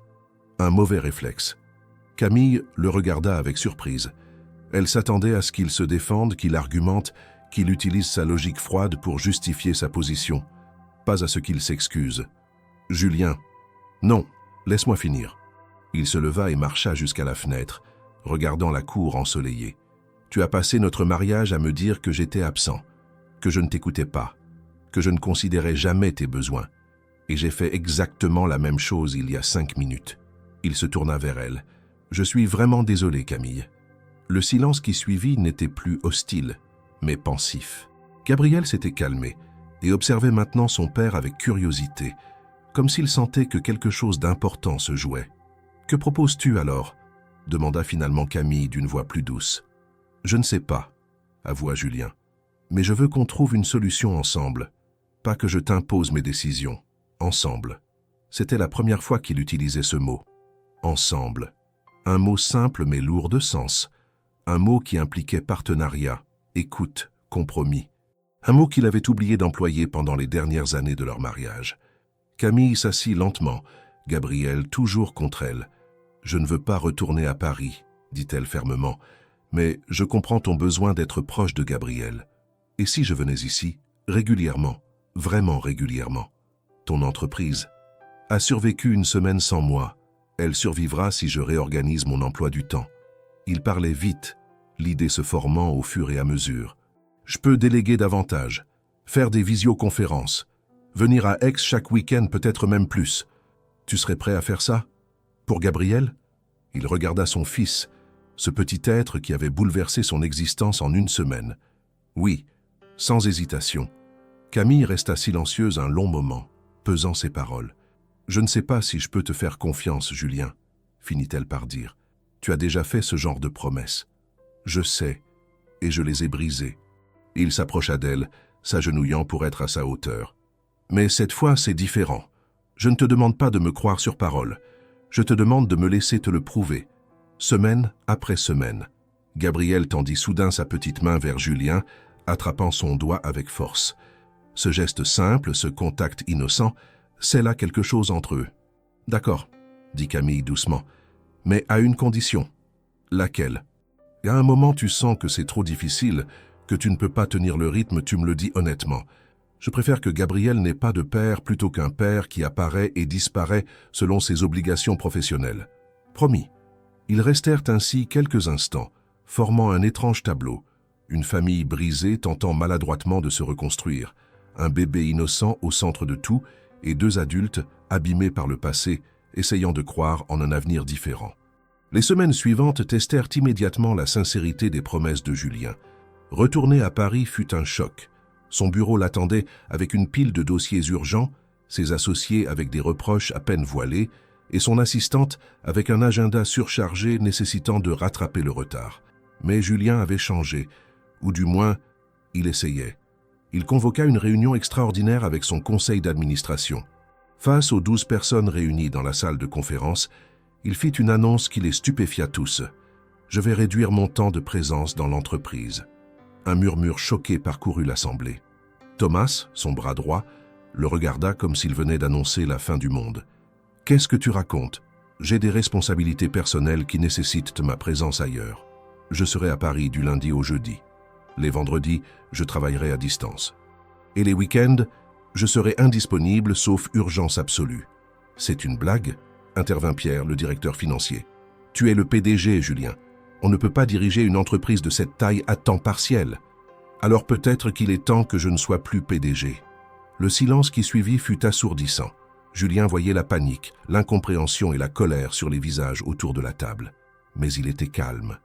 un mauvais réflexe. » Camille le regarda avec surprise. Elle s'attendait à ce qu'il se défende, qu'il argumente, qu'il utilise sa logique froide pour justifier sa position. Pas à ce qu'il s'excuse. « Julien, non, laisse-moi finir. » Il se leva et marcha jusqu'à la fenêtre, regardant la cour ensoleillée. « Tu as passé notre mariage à me dire que j'étais absent, que je ne t'écoutais pas, que je ne considérais jamais tes besoins. Et j'ai fait exactement la même chose il y a 5 minutes. » Il se tourna vers elle. « Je suis vraiment désolé, Camille. » Le silence qui suivit n'était plus hostile, mais pensif. Gabriel s'était calmé et observait maintenant son père avec curiosité, comme s'il sentait que quelque chose d'important se jouait. « Que proposes-tu alors ?» demanda finalement Camille d'une voix plus douce. Je ne sais pas, avoua Julien. Mais je veux qu'on trouve une solution ensemble. Pas que je t'impose mes décisions. Ensemble. C'était la première fois qu'il utilisait ce mot. Ensemble. Un mot simple mais lourd de sens. Un mot qui impliquait partenariat, écoute, compromis. Un mot qu'il avait oublié d'employer pendant les dernières années de leur mariage. Camille s'assit lentement, Gabrielle toujours contre elle. « Je ne veux pas retourner à Paris », dit-elle fermement, « mais je comprends ton besoin d'être proche de Gabrielle. Et si je venais ici, régulièrement, vraiment régulièrement? Ton entreprise a survécu une semaine sans moi. Elle survivra si je réorganise mon emploi du temps. » Il parlait vite, l'idée se formant au fur et à mesure. « Je peux déléguer davantage, faire des visioconférences, venir à Aix chaque week-end, peut-être même plus. Tu serais prêt à faire ça? Pour Gabrielle ?» Il regarda son fils, ce petit être qui avait bouleversé son existence en une semaine. Oui, sans hésitation. Camille resta silencieuse un long moment, pesant ses paroles. « Je ne sais pas si je peux te faire confiance, Julien, » finit-elle par dire. « Tu as déjà fait ce genre de promesses. Je sais, et je les ai brisées. » Il s'approcha d'elle, s'agenouillant pour être à sa hauteur. « Mais cette fois, c'est différent. Je ne te demande pas de me croire sur parole. Je te demande de me laisser te le prouver. Semaine après semaine. » Gabrielle tendit soudain sa petite main vers Julien, attrapant son doigt avec force. Ce geste simple, ce contact innocent, c'est là quelque chose entre eux. « D'accord, » dit Camille doucement, « mais à une condition. » « Laquelle ? » « À un moment, tu sens que c'est trop difficile, que tu ne peux pas tenir le rythme, tu me le dis honnêtement. Je préfère que Gabrielle n'ait pas de père plutôt qu'un père qui apparaît et disparaît selon ses obligations professionnelles. Promis. » Ils restèrent ainsi quelques instants, formant un étrange tableau. Une famille brisée tentant maladroitement de se reconstruire, un bébé innocent au centre de tout et deux adultes abîmés par le passé, essayant de croire en un avenir différent. Les semaines suivantes testèrent immédiatement la sincérité des promesses de Julien. Retourner à Paris fut un choc. Son bureau l'attendait avec une pile de dossiers urgents, ses associés avec des reproches à peine voilés, et son assistante avec un agenda surchargé nécessitant de rattraper le retard. Mais Julien avait changé, ou du moins, il essayait. Il convoqua une réunion extraordinaire avec son conseil d'administration. Face aux 12 personnes réunies dans la salle de conférence, il fit une annonce qui les stupéfia tous. « Je vais réduire mon temps de présence dans l'entreprise. » Un murmure choqué parcourut l'assemblée. Thomas, son bras droit, le regarda comme s'il venait d'annoncer la fin du monde. « Qu'est-ce que tu racontes? J'ai des responsabilités personnelles qui nécessitent ma présence ailleurs. Je serai à Paris du lundi au jeudi. Les vendredis, je travaillerai à distance. Et les week-ends, je serai indisponible sauf urgence absolue. » « C'est une blague ?» intervint Pierre, le directeur financier. « Tu es le PDG, Julien. On ne peut pas diriger une entreprise de cette taille à temps partiel. Alors peut-être qu'il est temps que je ne sois plus PDG. » Le silence qui suivit fut assourdissant. Julien voyait la panique, l'incompréhension et la colère sur les visages autour de la table. Mais il était calme,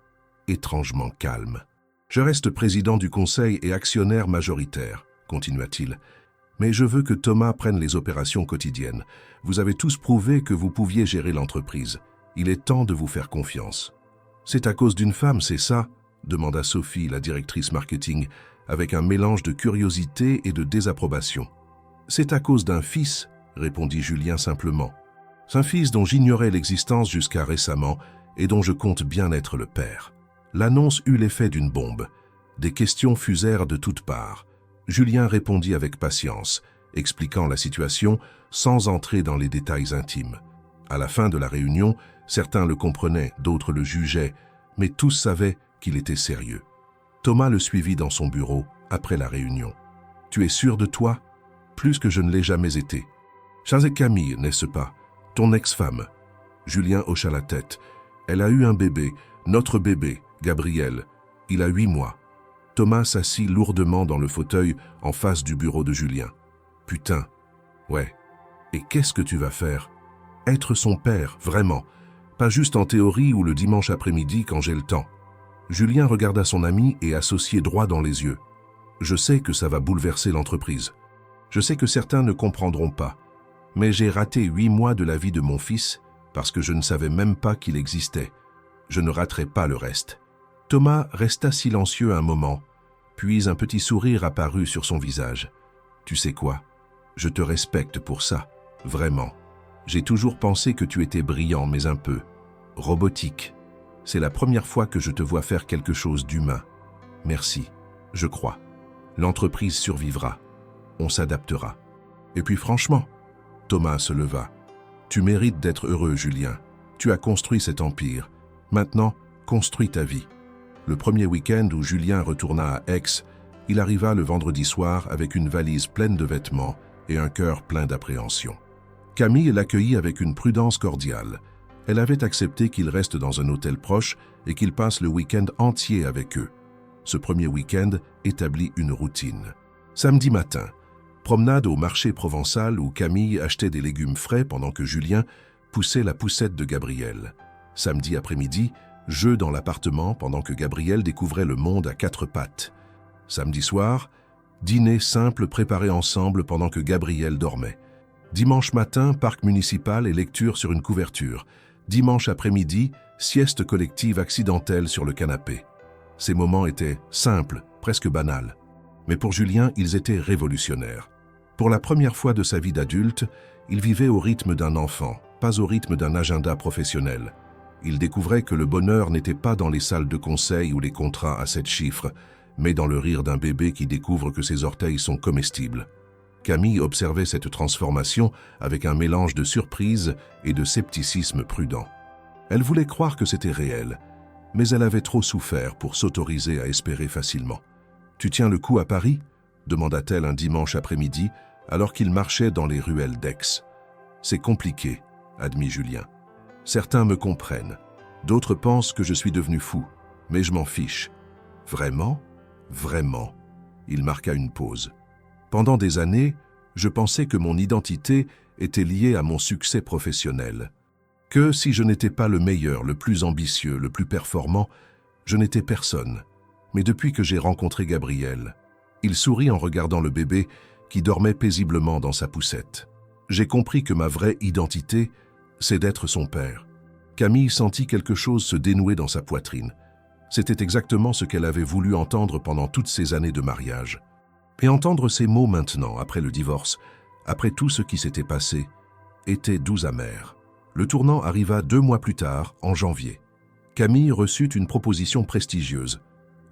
étrangement calme. « Je reste président du conseil et actionnaire majoritaire, » continua-t-il. « Mais je veux que Thomas prenne les opérations quotidiennes. Vous avez tous prouvé que vous pouviez gérer l'entreprise. Il est temps de vous faire confiance. » « C'est à cause d'une femme, c'est ça ?» demanda Sophie, la directrice marketing, avec un mélange de curiosité et de désapprobation. « C'est à cause d'un fils, » répondit Julien simplement. « Un fils dont j'ignorais l'existence jusqu'à récemment et dont je compte bien être le père. » L'annonce eut l'effet d'une bombe. Des questions fusèrent de toutes parts. Julien répondit avec patience, expliquant la situation sans entrer dans les détails intimes. À la fin de la réunion, certains le comprenaient, d'autres le jugeaient, mais tous savaient qu'il était sérieux. Thomas le suivit dans son bureau après la réunion. « Tu es sûr de toi ? Plus que je ne l'ai jamais été. C'est Camille, n'est-ce pas? Ton ex-femme. » Julien hocha la tête. « Elle a eu un bébé, notre bébé, Gabriel. Il a 8 mois. » Thomas s'assit lourdement dans le fauteuil en face du bureau de Julien. « Putain, ouais. Et qu'est-ce que tu vas faire? Être son père, vraiment. Pas juste en théorie ou le dimanche après-midi quand j'ai le temps. » Julien regarda son ami et associé droit dans les yeux. « Je sais que ça va bouleverser l'entreprise. Je sais que certains ne comprendront pas. Mais j'ai raté 8 mois de la vie de mon fils parce que je ne savais même pas qu'il existait. Je ne raterai pas le reste. » Thomas resta silencieux un moment, puis un petit sourire apparut sur son visage. « Tu sais quoi? Je te respecte pour ça, vraiment. J'ai toujours pensé que tu étais brillant, mais un peu robotique. C'est la première fois que je te vois faire quelque chose d'humain. Merci, je crois. L'entreprise survivra. On s'adaptera. » Et puis franchement, Thomas se leva. « Tu mérites d'être heureux, Julien. Tu as construit cet empire. Maintenant, construis ta vie. » Le premier week-end où Julien retourna à Aix, il arriva le vendredi soir avec une valise pleine de vêtements et un cœur plein d'appréhension. Camille l'accueillit avec une prudence cordiale. Elle avait accepté qu'il reste dans un hôtel proche et qu'il passe le week-end entier avec eux. Ce premier week-end établit une routine. Samedi matin, promenade au marché provençal où Camille achetait des légumes frais pendant que Julien poussait la poussette de Gabriel. Samedi après-midi, jeu dans l'appartement pendant que Gabriel découvrait le monde à quatre pattes. Samedi soir, dîner simple préparé ensemble pendant que Gabriel dormait. Dimanche matin, parc municipal et lecture sur une couverture. Dimanche après-midi, sieste collective accidentelle sur le canapé. Ces moments étaient simples, presque banals. Mais pour Julien, ils étaient révolutionnaires. Pour la première fois de sa vie d'adulte, il vivait au rythme d'un enfant, pas au rythme d'un agenda professionnel. Il découvrait que le bonheur n'était pas dans les salles de conseil ou les contrats à 7 chiffres, mais dans le rire d'un bébé qui découvre que ses orteils sont comestibles. Camille observait cette transformation avec un mélange de surprise et de scepticisme prudent. Elle voulait croire que c'était réel, mais elle avait trop souffert pour s'autoriser à espérer facilement. « Tu tiens le coup à Paris ?» demanda-t-elle un dimanche après-midi, alors qu'il marchait dans les ruelles d'Aix. « C'est compliqué, » admit Julien. « Certains me comprennent, d'autres pensent que je suis devenu fou, mais je m'en fiche. »« Vraiment ? Vraiment ?» Il marqua une pause. « Pendant des années, je pensais que mon identité était liée à mon succès professionnel. Que si je n'étais pas le meilleur, le plus ambitieux, le plus performant, je n'étais personne. Mais depuis que j'ai rencontré Gabriel, il sourit en regardant le bébé qui dormait paisiblement dans sa poussette. J'ai compris que ma vraie identité, c'est d'être son père. » Camille sentit quelque chose se dénouer dans sa poitrine. C'était exactement ce qu'elle avait voulu entendre pendant toutes ces années de mariage. Et entendre ces mots maintenant, après le divorce, après tout ce qui s'était passé, était doux amer. Le tournant arriva 2 mois plus tard, en janvier. Camille reçut une proposition prestigieuse.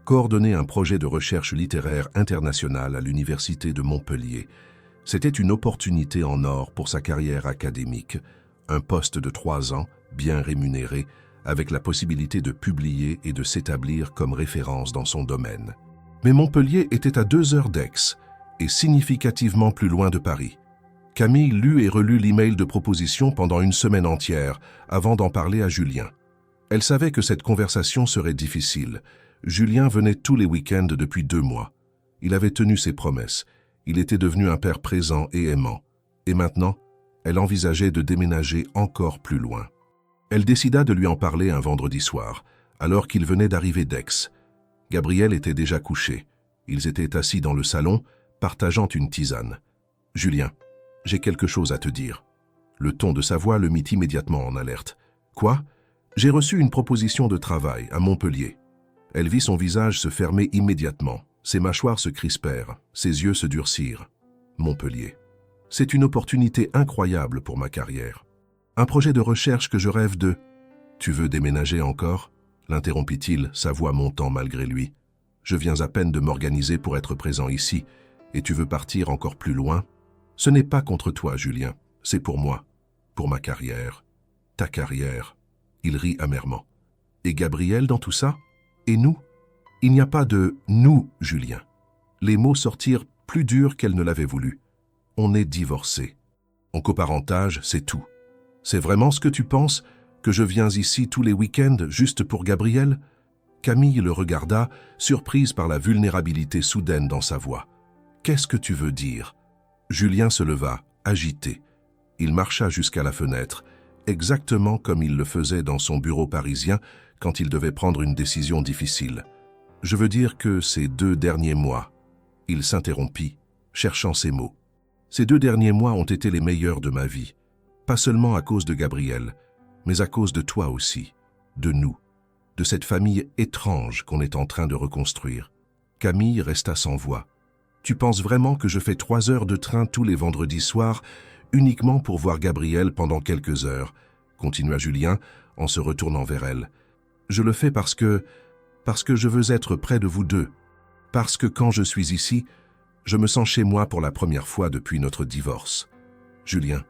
Coordonner un projet de recherche littéraire internationale à l'Université de Montpellier. C'était une opportunité en or pour sa carrière académique, un poste de 3 ans, bien rémunéré, avec la possibilité de publier et de s'établir comme référence dans son domaine. Mais Montpellier était à 2 heures d'Aix et significativement plus loin de Paris. Camille lut et relut l'email de proposition pendant une semaine entière avant d'en parler à Julien. Elle savait que cette conversation serait difficile. Julien venait tous les week-ends depuis 2 mois. Il avait tenu ses promesses. Il était devenu un père présent et aimant. Et maintenant, elle envisageait de déménager encore plus loin. Elle décida de lui en parler un vendredi soir, alors qu'il venait d'arriver d'Aix. Gabriel était déjà couché. Ils étaient assis dans le salon, partageant une tisane. « Julien, j'ai quelque chose à te dire. » Le ton de sa voix le mit immédiatement en alerte. « Quoi ? J'ai reçu une proposition de travail à Montpellier. » Elle vit son visage se fermer immédiatement. Ses mâchoires se crispèrent, ses yeux se durcirent. Montpellier. C'est une opportunité incroyable pour ma carrière. Un projet de recherche que je rêve de... Tu veux déménager encore ? L'interrompit-il, sa voix montant malgré lui. Je viens à peine de m'organiser pour être présent ici, et tu veux partir encore plus loin ? Ce n'est pas contre toi, Julien, c'est pour moi, pour ma carrière. Ta carrière. Il rit amèrement. Et Gabriel dans tout ça ? Et nous ? Il n'y a pas de « nous », Julien. Les mots sortirent plus durs qu'elle ne l'avait voulu. On est divorcés. En coparentage, c'est tout. C'est vraiment ce que tu penses, que je viens ici tous les week-ends juste pour Gabriel ? Camille le regarda, surprise par la vulnérabilité soudaine dans sa voix. Qu'est-ce que tu veux dire ? Julien se leva, agité. Il marcha jusqu'à la fenêtre, exactement comme il le faisait dans son bureau parisien quand il devait prendre une décision difficile. Je veux dire que ces 2 derniers mois, il s'interrompit, cherchant ses mots. Ces 2 derniers mois ont été les meilleurs de ma vie, pas seulement à cause de Gabriel, mais à cause de toi aussi, de nous, de cette famille étrange qu'on est en train de reconstruire. Camille resta sans voix. « Tu penses vraiment que je fais 3 heures de train tous les vendredis soirs uniquement pour voir Gabrielle pendant quelques heures ?» continua Julien en se retournant vers elle. « Je le fais parce que je veux être près de vous deux. Parce que quand je suis ici, je me sens chez moi pour la première fois depuis notre divorce. » Julien,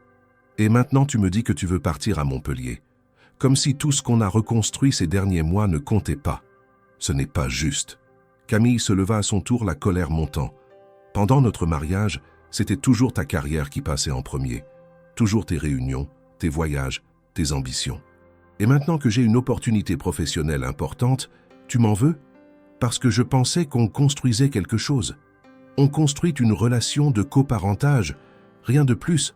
et maintenant tu me dis que tu veux partir à Montpellier. Comme si tout ce qu'on a reconstruit ces derniers mois ne comptait pas. Ce n'est pas juste. Camille se leva à son tour, la colère montant. Pendant notre mariage, c'était toujours ta carrière qui passait en premier. Toujours tes réunions, tes voyages, tes ambitions. Et maintenant que j'ai une opportunité professionnelle importante, tu m'en veux? Parce que je pensais qu'on construisait quelque chose. On construit une relation de coparentage, rien de plus.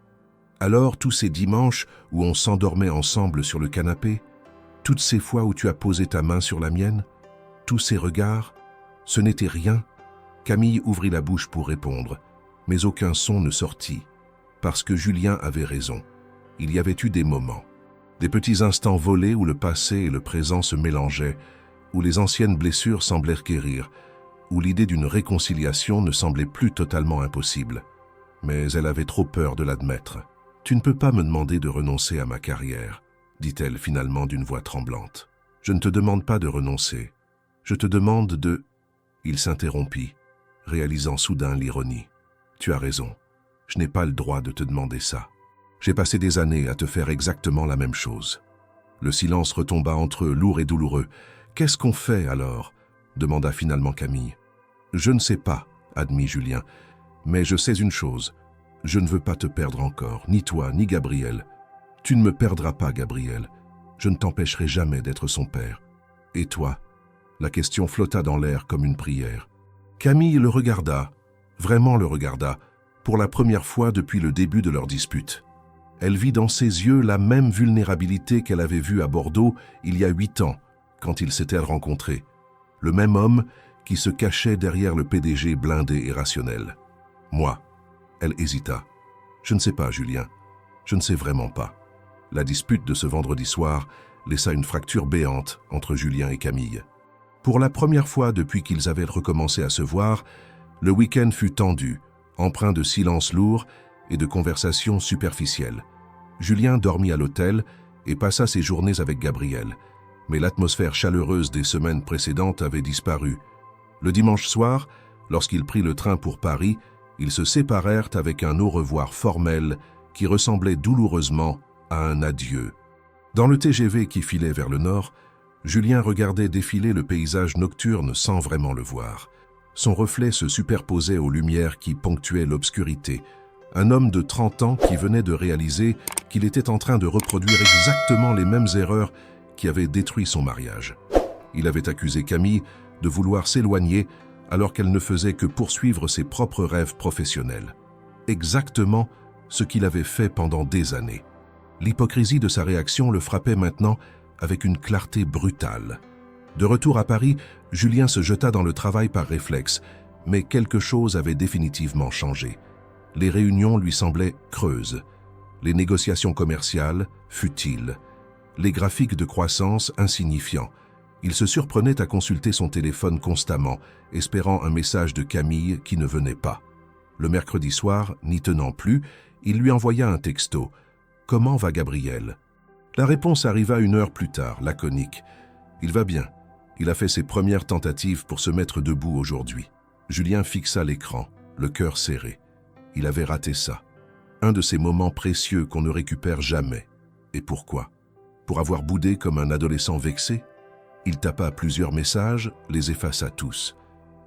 Alors tous ces dimanches où on s'endormait ensemble sur le canapé, toutes ces fois où tu as posé ta main sur la mienne, tous ces regards, ce n'était rien. Camille ouvrit la bouche pour répondre, mais aucun son ne sortit, parce que Julien avait raison. Il y avait eu des moments, des petits instants volés où le passé et le présent se mélangeaient, où les anciennes blessures semblèrent guérir, où l'idée d'une réconciliation ne semblait plus totalement impossible. Mais elle avait trop peur de l'admettre. « Tu ne peux pas me demander de renoncer à ma carrière, » dit-elle finalement d'une voix tremblante. « Je ne te demande pas de renoncer. Je te demande de... » Il s'interrompit, réalisant soudain l'ironie. « Tu as raison. Je n'ai pas le droit de te demander ça. J'ai passé des années à te faire exactement la même chose. » Le silence retomba entre eux, lourd et douloureux. « Qu'est-ce qu'on fait alors ?» demanda finalement Camille. « Je ne sais pas, » admit Julien, « mais je sais une chose. Je ne veux pas te perdre encore, ni toi, ni Gabrielle. Tu ne me perdras pas, Gabrielle. Je ne t'empêcherai jamais d'être son père. Et toi ?» La question flotta dans l'air comme une prière. Camille le regarda, vraiment le regarda, pour la première fois depuis le début de leur dispute. Elle vit dans ses yeux la même vulnérabilité qu'elle avait vue à Bordeaux il y a 8 ans, quand ils s'étaient rencontrés. Le même homme qui se cachait derrière le PDG blindé et rationnel. « Moi ?» Elle hésita. « Je ne sais pas, Julien. Je ne sais vraiment pas. » La dispute de ce vendredi soir laissa une fracture béante entre Julien et Camille. Pour la première fois depuis qu'ils avaient recommencé à se voir, le week-end fut tendu, empreint de silence lourd et de conversations superficielles. Julien dormit à l'hôtel et passa ses journées avec Gabrielle. Mais l'atmosphère chaleureuse des semaines précédentes avait disparu. Le dimanche soir, lorsqu'il prit le train pour Paris, ils se séparèrent avec un au revoir formel qui ressemblait douloureusement à un adieu. Dans le TGV qui filait vers le nord, Julien regardait défiler le paysage nocturne sans vraiment le voir. Son reflet se superposait aux lumières qui ponctuaient l'obscurité. Un homme de 30 ans qui venait de réaliser qu'il était en train de reproduire exactement les mêmes erreurs qui avaient détruit son mariage. Il avait accusé Camille de vouloir s'éloigner alors qu'elle ne faisait que poursuivre ses propres rêves professionnels. Exactement ce qu'il avait fait pendant des années. L'hypocrisie de sa réaction le frappait maintenant avec une clarté brutale. De retour à Paris, Julien se jeta dans le travail par réflexe, mais quelque chose avait définitivement changé. Les réunions lui semblaient creuses, les négociations commerciales futiles, les graphiques de croissance insignifiants. Il se surprenait à consulter son téléphone constamment, espérant un message de Camille qui ne venait pas. Le mercredi soir, n'y tenant plus, il lui envoya un texto. « Comment va Gabrielle ?» La réponse arriva 1 heure plus tard, laconique. « Il va bien. Il a fait ses premières tentatives pour se mettre debout aujourd'hui. » Julien fixa l'écran, le cœur serré. Il avait raté ça. Un de ces moments précieux qu'on ne récupère jamais. Et pourquoi? Pour avoir boudé comme un adolescent vexé? Il tapa plusieurs messages, les effaça tous.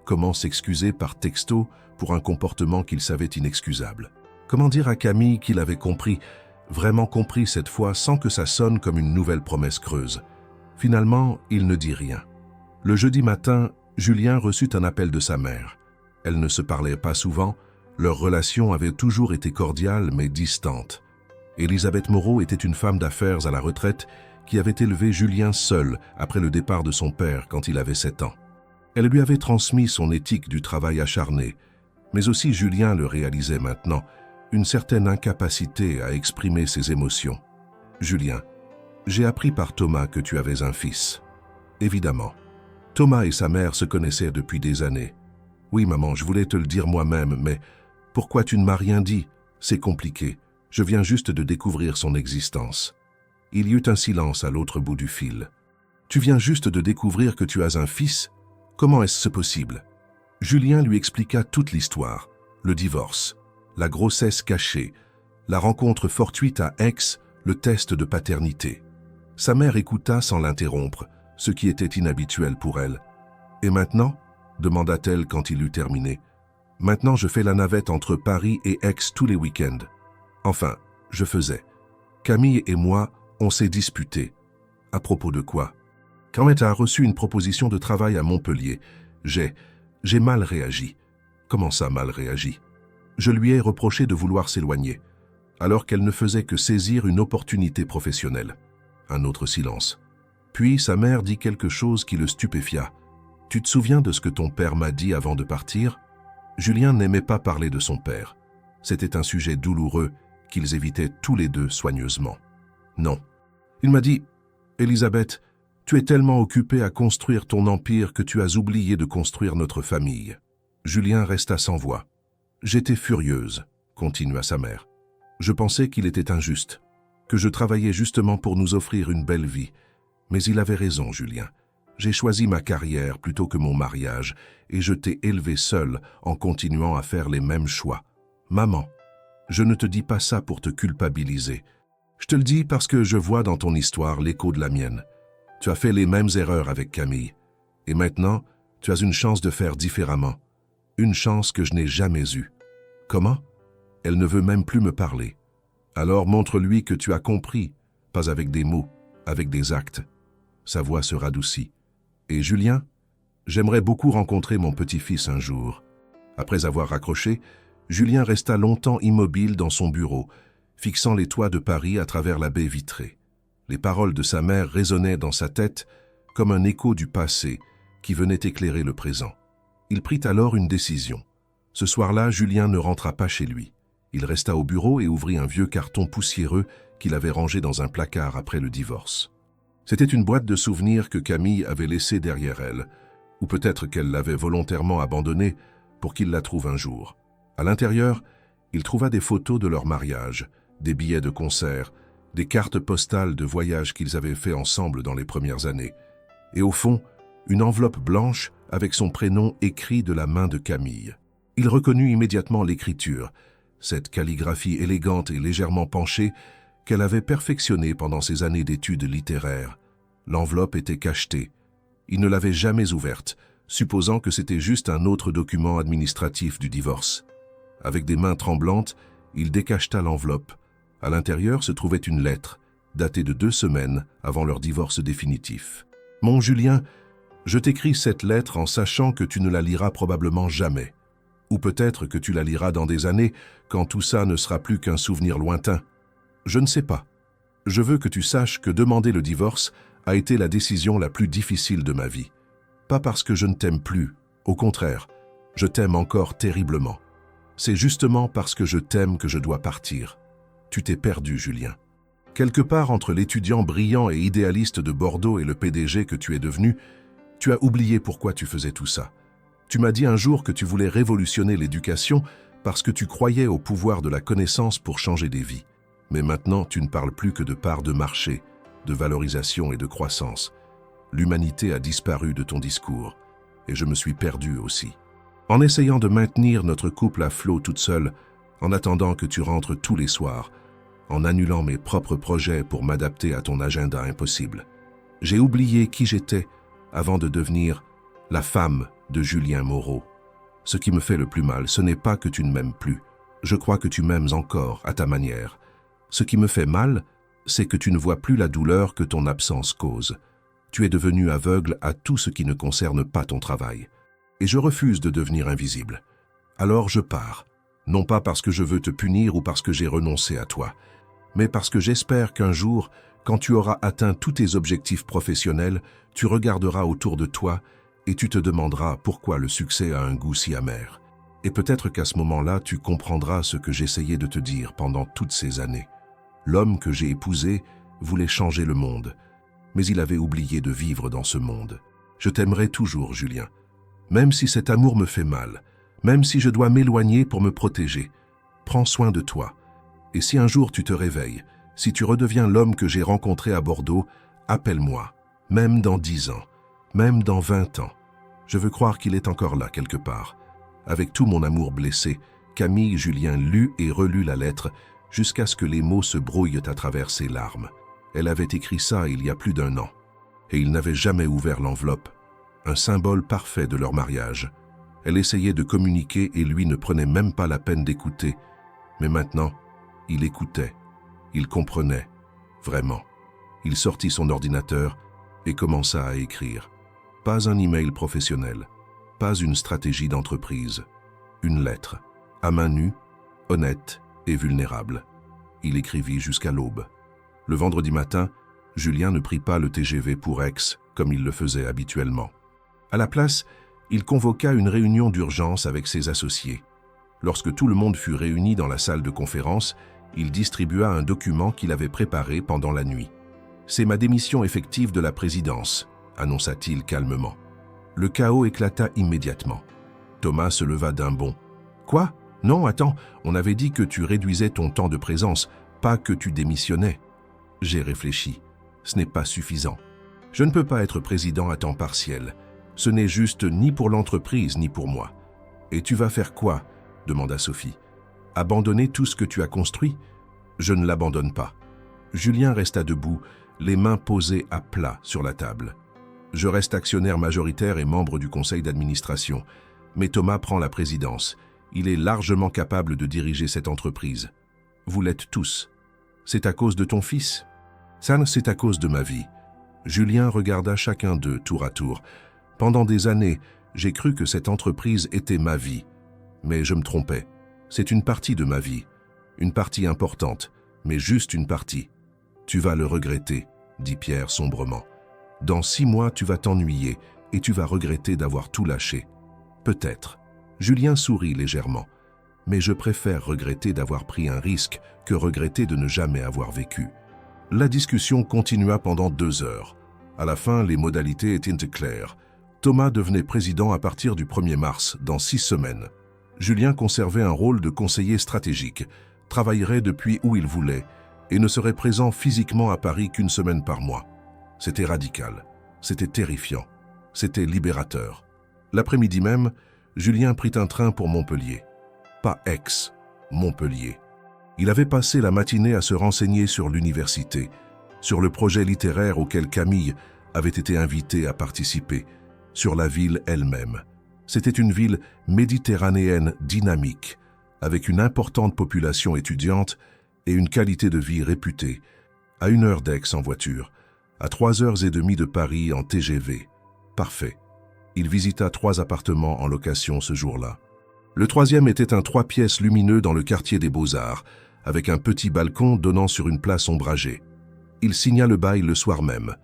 Comment s'excuser par texto pour un comportement qu'il savait inexcusable? Comment dire à Camille qu'il avait compris, vraiment compris cette fois sans que ça sonne comme une nouvelle promesse creuse? Finalement, il ne dit rien. Le jeudi matin, Julien reçut un appel de sa mère. Elles ne se parlaient pas souvent, leur relation avait toujours été cordiale mais distante. Élisabeth Moreau était une femme d'affaires à la retraite qui avait élevé Julien seul après le départ de son père quand il avait 7 ans. Elle lui avait transmis son éthique du travail acharné, mais aussi Julien le réalisait maintenant, une certaine incapacité à exprimer ses émotions. « Julien, j'ai appris par Thomas que tu avais un fils. » Évidemment. Thomas et sa mère se connaissaient depuis des années. Oui, maman, je voulais te le dire moi-même, mais pourquoi tu ne m'as rien dit? C'est compliqué. Je viens juste de découvrir son existence. Il y eut un silence à l'autre bout du fil. Tu viens juste de découvrir que tu as un fils? Comment est-ce possible? Julien lui expliqua toute l'histoire. Le divorce, la grossesse cachée, la rencontre fortuite à Aix, le test de paternité. Sa mère écouta sans l'interrompre, ce qui était inhabituel pour elle. « Et maintenant ?» demanda-t-elle quand il eut terminé. « Maintenant, je fais la navette entre Paris et Aix tous les week-ends. Enfin, je faisais. Camille et moi, on s'est disputés. À propos de quoi? Quand elle a reçu une proposition de travail à Montpellier, j'ai mal réagi. Comment ça, mal réagi? Je lui ai reproché de vouloir s'éloigner, alors qu'elle ne faisait que saisir une opportunité professionnelle. Un autre silence. Puis sa mère dit quelque chose qui le stupéfia. « Tu te souviens de ce que ton père m'a dit avant de partir ?» Julien n'aimait pas parler de son père. C'était un sujet douloureux qu'ils évitaient tous les deux soigneusement. Non. Il m'a dit « Elisabeth, tu es tellement occupée à construire ton empire que tu as oublié de construire notre famille. » Julien resta sans voix. « J'étais furieuse, » continua sa mère. « Je pensais qu'il était injuste, que je travaillais justement pour nous offrir une belle vie. Mais il avait raison, Julien. J'ai choisi ma carrière plutôt que mon mariage et je t'ai élevé seul en continuant à faire les mêmes choix. Maman, je ne te dis pas ça pour te culpabiliser. Je te le dis parce que je vois dans ton histoire l'écho de la mienne. Tu as fait les mêmes erreurs avec Camille. Et maintenant, tu as une chance de faire différemment. Une chance que je n'ai jamais eue. Comment? Elle ne veut même plus me parler. Alors montre-lui que tu as compris, pas avec des mots, avec des actes. Sa voix se radoucit. Et Julien, j'aimerais beaucoup rencontrer mon petit-fils un jour. Après avoir raccroché, Julien resta longtemps immobile dans son bureau, fixant les toits de Paris à travers la baie vitrée. Les paroles de sa mère résonnaient dans sa tête comme un écho du passé qui venait éclairer le présent. Il prit alors une décision. Ce soir-là, Julien ne rentra pas chez lui. Il resta au bureau et ouvrit un vieux carton poussiéreux qu'il avait rangé dans un placard après le divorce. C'était une boîte de souvenirs que Camille avait laissée derrière elle, ou peut-être qu'elle l'avait volontairement abandonnée pour qu'il la trouve un jour. À l'intérieur, il trouva des photos de leur mariage, des billets de concert, des cartes postales de voyages qu'ils avaient fait ensemble dans les premières années, et au fond, une enveloppe blanche avec son prénom écrit de la main de Camille. Il reconnut immédiatement l'écriture, cette calligraphie élégante et légèrement penchée qu'elle avait perfectionnée pendant ses années d'études littéraires. L'enveloppe était cachetée. Il ne l'avait jamais ouverte, supposant que c'était juste un autre document administratif du divorce. Avec des mains tremblantes, il décacheta l'enveloppe. À l'intérieur se trouvait une lettre, datée de 2 semaines avant leur divorce définitif. « Mon Julien, je t'écris cette lettre en sachant que tu ne la liras probablement jamais. Ou peut-être que tu la liras dans des années, quand tout ça ne sera plus qu'un souvenir lointain. Je ne sais pas. Je veux que tu saches que demander le divorce a été la décision la plus difficile de ma vie. Pas parce que je ne t'aime plus, au contraire, je t'aime encore terriblement. C'est justement parce que je t'aime que je dois partir. Tu t'es perdu, Julien. Quelque part entre l'étudiant brillant et idéaliste de Bordeaux et le PDG que tu es devenu, tu as oublié pourquoi tu faisais tout ça. Tu m'as dit un jour que tu voulais révolutionner l'éducation parce que tu croyais au pouvoir de la connaissance pour changer des vies. Mais maintenant, tu ne parles plus que de parts de marché, de valorisation et de croissance. L'humanité a disparu de ton discours, et je me suis perdu aussi. En essayant de maintenir notre couple à flot toute seule, en attendant que tu rentres tous les soirs, en annulant mes propres projets pour m'adapter à ton agenda impossible. J'ai oublié qui j'étais avant de devenir la femme de Julien Moreau. Ce qui me fait le plus mal, ce n'est pas que tu ne m'aimes plus. Je crois que tu m'aimes encore, à ta manière. Ce qui me fait mal, c'est que tu ne vois plus la douleur que ton absence cause. Tu es devenu aveugle à tout ce qui ne concerne pas ton travail. Et je refuse de devenir invisible. Alors je pars, non pas parce que je veux te punir ou parce que j'ai renoncé à toi, mais parce que j'espère qu'un jour, quand tu auras atteint tous tes objectifs professionnels, tu regarderas autour de toi et tu te demanderas pourquoi le succès a un goût si amer. Et peut-être qu'à ce moment-là, tu comprendras ce que j'essayais de te dire pendant toutes ces années. L'homme que j'ai épousé voulait changer le monde, mais il avait oublié de vivre dans ce monde. Je t'aimerai toujours, Julien. Même si cet amour me fait mal, même si je dois m'éloigner pour me protéger, prends soin de toi. Et si un jour tu te réveilles, si tu redeviens l'homme que j'ai rencontré à Bordeaux, appelle-moi, même dans 10 ans, même dans 20 ans. Je veux croire qu'il est encore là quelque part. Avec tout mon amour blessé, Camille Julien lut et relut la lettre jusqu'à ce que les mots se brouillent à travers ses larmes. Elle avait écrit ça il y a plus d'1 an, et il n'avait jamais ouvert l'enveloppe, un symbole parfait de leur mariage. Elle essayait de communiquer et lui ne prenait même pas la peine d'écouter. Mais maintenant, il écoutait, il comprenait, vraiment. Il sortit son ordinateur et commença à écrire. Pas un email professionnel, pas une stratégie d'entreprise, une lettre, à main nue, honnête et vulnérable. Il écrivit jusqu'à l'aube. Le vendredi matin, Julien ne prit pas le TGV pour Aix comme il le faisait habituellement. À la place, il convoqua une réunion d'urgence avec ses associés. Lorsque tout le monde fut réuni dans la salle de conférence, il distribua un document qu'il avait préparé pendant la nuit. « C'est ma démission effective de la présidence », annonça-t-il calmement. Le chaos éclata immédiatement. Thomas se leva d'un bond. « Quoi? Non, attends, on avait dit que tu réduisais ton temps de présence, pas que tu démissionnais. » J'ai réfléchi. Ce n'est pas suffisant. Je ne peux pas être président à temps partiel. Ce n'est juste ni pour l'entreprise ni pour moi. « Et tu vas faire quoi ?» demanda Sophie. « Abandonner tout ce que tu as construit ? Je ne l'abandonne pas. » Julien resta debout, les mains posées à plat sur la table. « Je reste actionnaire majoritaire et membre du conseil d'administration, mais Thomas prend la présidence. Il est largement capable de diriger cette entreprise. Vous l'êtes tous. C'est à cause de ton fils ? Ça, c'est à cause de ma vie. » Julien regarda chacun d'eux tour à tour. « Pendant des années, j'ai cru que cette entreprise était ma vie. Mais je me trompais. C'est une partie de ma vie. Une partie importante, mais juste une partie. Tu vas le regretter, dit Pierre sombrement. Dans 6 mois, tu vas t'ennuyer et tu vas regretter d'avoir tout lâché. Peut-être. Julien sourit légèrement. Mais je préfère regretter d'avoir pris un risque que regretter de ne jamais avoir vécu. La discussion continua pendant 2 heures. À la fin, les modalités étaient claires. Thomas devenait président à partir du 1er mars, dans 6 semaines. Julien conservait un rôle de conseiller stratégique, travaillerait depuis où il voulait et ne serait présent physiquement à Paris qu'1 semaine par mois. C'était radical, c'était terrifiant, c'était libérateur. L'après-midi même, Julien prit un train pour Montpellier. Pas Aix, Montpellier. Il avait passé la matinée à se renseigner sur l'université, sur le projet littéraire auquel Camille avait été invitée à participer, sur la ville elle-même. C'était une ville méditerranéenne dynamique, avec une importante population étudiante et une qualité de vie réputée, à 1 heure d'Aix en voiture, à 3h30 de Paris en TGV. Parfait. Il visita 3 appartements en location ce jour-là. Le 3e était un 3 pièces lumineux dans le quartier des Beaux-Arts, avec un petit balcon donnant sur une place ombragée. Il signa le bail le soir même,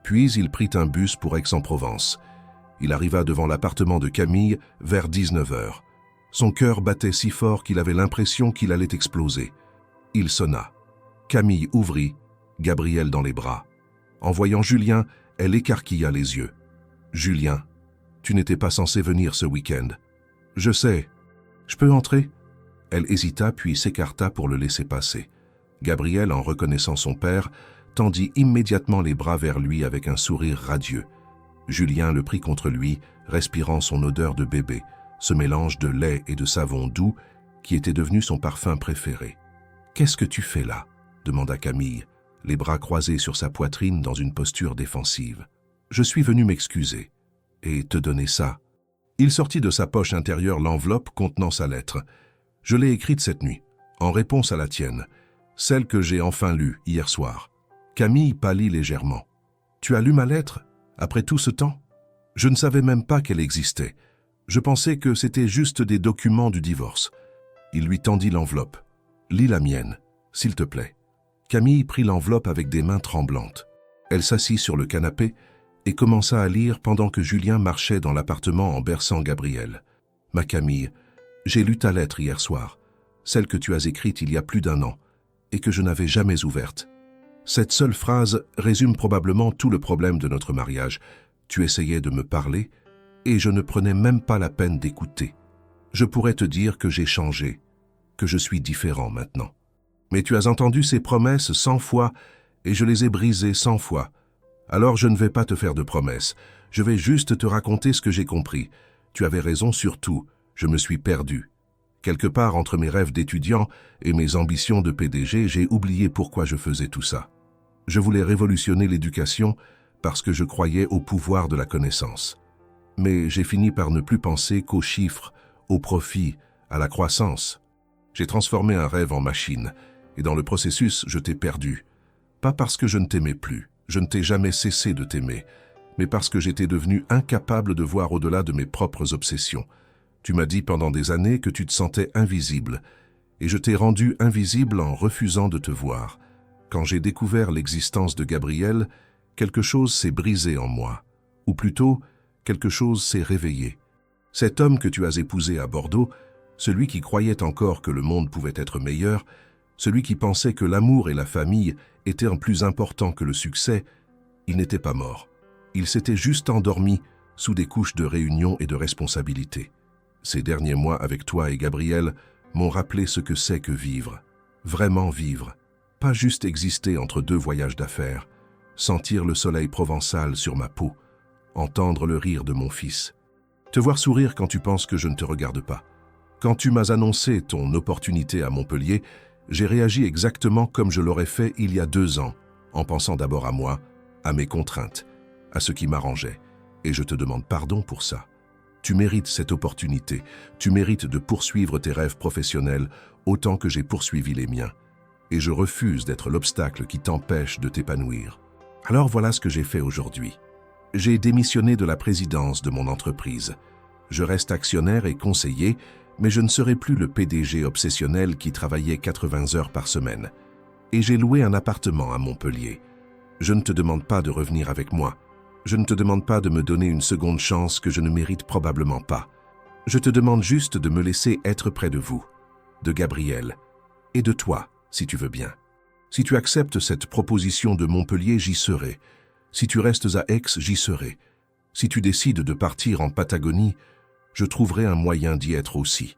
puis il prit un bus pour Aix-en-Provence. Il arriva devant l'appartement de Camille vers 19h. Son cœur battait si fort qu'il avait l'impression qu'il allait exploser. Il sonna. Camille ouvrit, Gabriel dans les bras. En voyant Julien, elle écarquilla les yeux. « Julien, tu n'étais pas censé venir ce week-end. »« Je sais. Je peux entrer ?» Elle hésita puis s'écarta pour le laisser passer. Gabriel, en reconnaissant son père, tendit immédiatement les bras vers lui avec un sourire radieux. Julien le prit contre lui, respirant son odeur de bébé, ce mélange de lait et de savon doux qui était devenu son parfum préféré. « Qu'est-ce que tu fais là ?» demanda Camille, les bras croisés sur sa poitrine dans une posture défensive. « Je suis venu m'excuser. Et te donner ça. » Il sortit de sa poche intérieure l'enveloppe contenant sa lettre. « Je l'ai écrite cette nuit, en réponse à la tienne, celle que j'ai enfin lue hier soir. » Camille pâlit légèrement. « Tu as lu ma lettre ? Après tout ce temps ? Je ne savais même pas qu'elle existait. Je pensais que c'était juste des documents du divorce. » Il lui tendit l'enveloppe. « Lis la mienne, s'il te plaît. » Camille prit l'enveloppe avec des mains tremblantes. Elle s'assit sur le canapé et commença à lire pendant que Julien marchait dans l'appartement en berçant Gabriel. « Ma Camille, j'ai lu ta lettre hier soir, celle que tu as écrite il y a plus d'1 an, et que je n'avais jamais ouverte. Cette seule phrase résume probablement tout le problème de notre mariage. Tu essayais de me parler et je ne prenais même pas la peine d'écouter. Je pourrais te dire que j'ai changé, que je suis différent maintenant. Mais tu as entendu ces promesses 100 fois et je les ai brisées 100 fois. Alors je ne vais pas te faire de promesses. Je vais juste te raconter ce que j'ai compris. Tu avais raison sur tout. Je me suis perdu. Quelque part entre mes rêves d'étudiant et mes ambitions de PDG, j'ai oublié pourquoi je faisais tout ça. Je voulais révolutionner l'éducation parce que je croyais au pouvoir de la connaissance. Mais j'ai fini par ne plus penser qu'aux chiffres, au profit, à la croissance. J'ai transformé un rêve en machine, et dans le processus, je t'ai perdu. Pas parce que je ne t'aimais plus, je ne t'ai jamais cessé de t'aimer, mais parce que j'étais devenu incapable de voir au-delà de mes propres obsessions. Tu m'as dit pendant des années que tu te sentais invisible, et je t'ai rendu invisible en refusant de te voir. Quand j'ai découvert l'existence de Gabriel, quelque chose s'est brisé en moi, ou plutôt, quelque chose s'est réveillé. Cet homme que tu as épousé à Bordeaux, celui qui croyait encore que le monde pouvait être meilleur, celui qui pensait que l'amour et la famille étaient plus importants que le succès, il n'était pas mort. Il s'était juste endormi sous des couches de réunion et de responsabilité. Ces derniers mois avec toi et Gabriel m'ont rappelé ce que c'est que vivre. Vraiment vivre. Pas juste exister entre deux voyages d'affaires, sentir le soleil provençal sur ma peau, entendre le rire de mon fils. Te voir sourire quand tu penses que je ne te regarde pas. Quand tu m'as annoncé ton opportunité à Montpellier, j'ai réagi exactement comme je l'aurais fait il y a 2 ans, en pensant d'abord à moi, à mes contraintes, à ce qui m'arrangeait. Et je te demande pardon pour ça. Tu mérites cette opportunité, tu mérites de poursuivre tes rêves professionnels autant que j'ai poursuivi les miens. Et je refuse d'être l'obstacle qui t'empêche de t'épanouir. Alors voilà ce que j'ai fait aujourd'hui. J'ai démissionné de la présidence de mon entreprise. Je reste actionnaire et conseiller, mais je ne serai plus le PDG obsessionnel qui travaillait 80 heures par semaine. Et j'ai loué un appartement à Montpellier. Je ne te demande pas de revenir avec moi. Je ne te demande pas de me donner une seconde chance que je ne mérite probablement pas. Je te demande juste de me laisser être près de vous, de Gabriel, et de toi, si tu veux bien. Si tu acceptes cette proposition de Montpellier, j'y serai. Si tu restes à Aix, j'y serai. Si tu décides de partir en Patagonie, je trouverai un moyen d'y être aussi.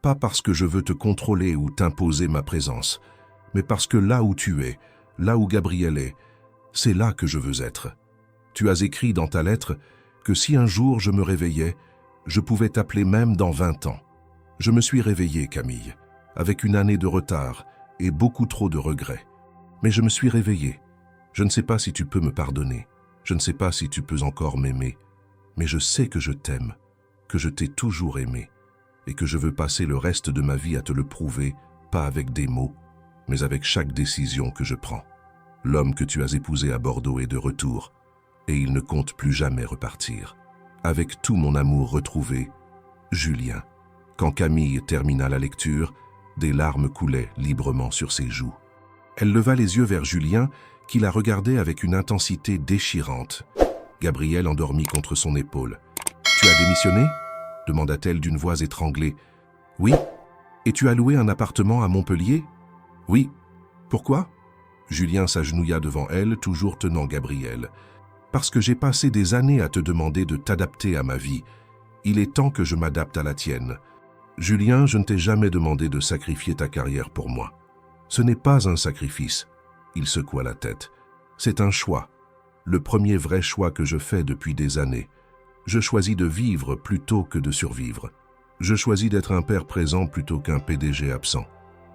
Pas parce que je veux te contrôler ou t'imposer ma présence, mais parce que là où tu es, là où Gabriel est, c'est là que je veux être. Tu as écrit dans ta lettre que si un jour je me réveillais, je pouvais t'appeler même dans 20 ans. Je me suis réveillé, Camille, avec une année de retard et beaucoup trop de regrets. Mais je me suis réveillé. Je ne sais pas si tu peux me pardonner. Je ne sais pas si tu peux encore m'aimer. Mais je sais que je t'aime, que je t'ai toujours aimé et que je veux passer le reste de ma vie à te le prouver, pas avec des mots, mais avec chaque décision que je prends. L'homme que tu as épousé à Bordeaux est de retour et il ne compte plus jamais repartir. Avec tout mon amour retrouvé, Julien. Quand Camille termina la lecture, des larmes coulaient librement sur ses joues. Elle leva les yeux vers Julien, qui la regardait avec une intensité déchirante. Gabriel endormi contre son épaule. « Tu as démissionné ?» demanda-t-elle d'une voix étranglée. « Oui. Et tu as loué un appartement à Montpellier ?»« Oui. Pourquoi ?» Julien s'agenouilla devant elle, toujours tenant Gabriel. « Parce que j'ai passé des années à te demander de t'adapter à ma vie. Il est temps que je m'adapte à la tienne. Julien, je ne t'ai jamais demandé de sacrifier ta carrière pour moi. Ce n'est pas un sacrifice. » Il secoua la tête. « C'est un choix. Le premier vrai choix que je fais depuis des années. Je choisis de vivre plutôt que de survivre. Je choisis d'être un père présent plutôt qu'un PDG absent.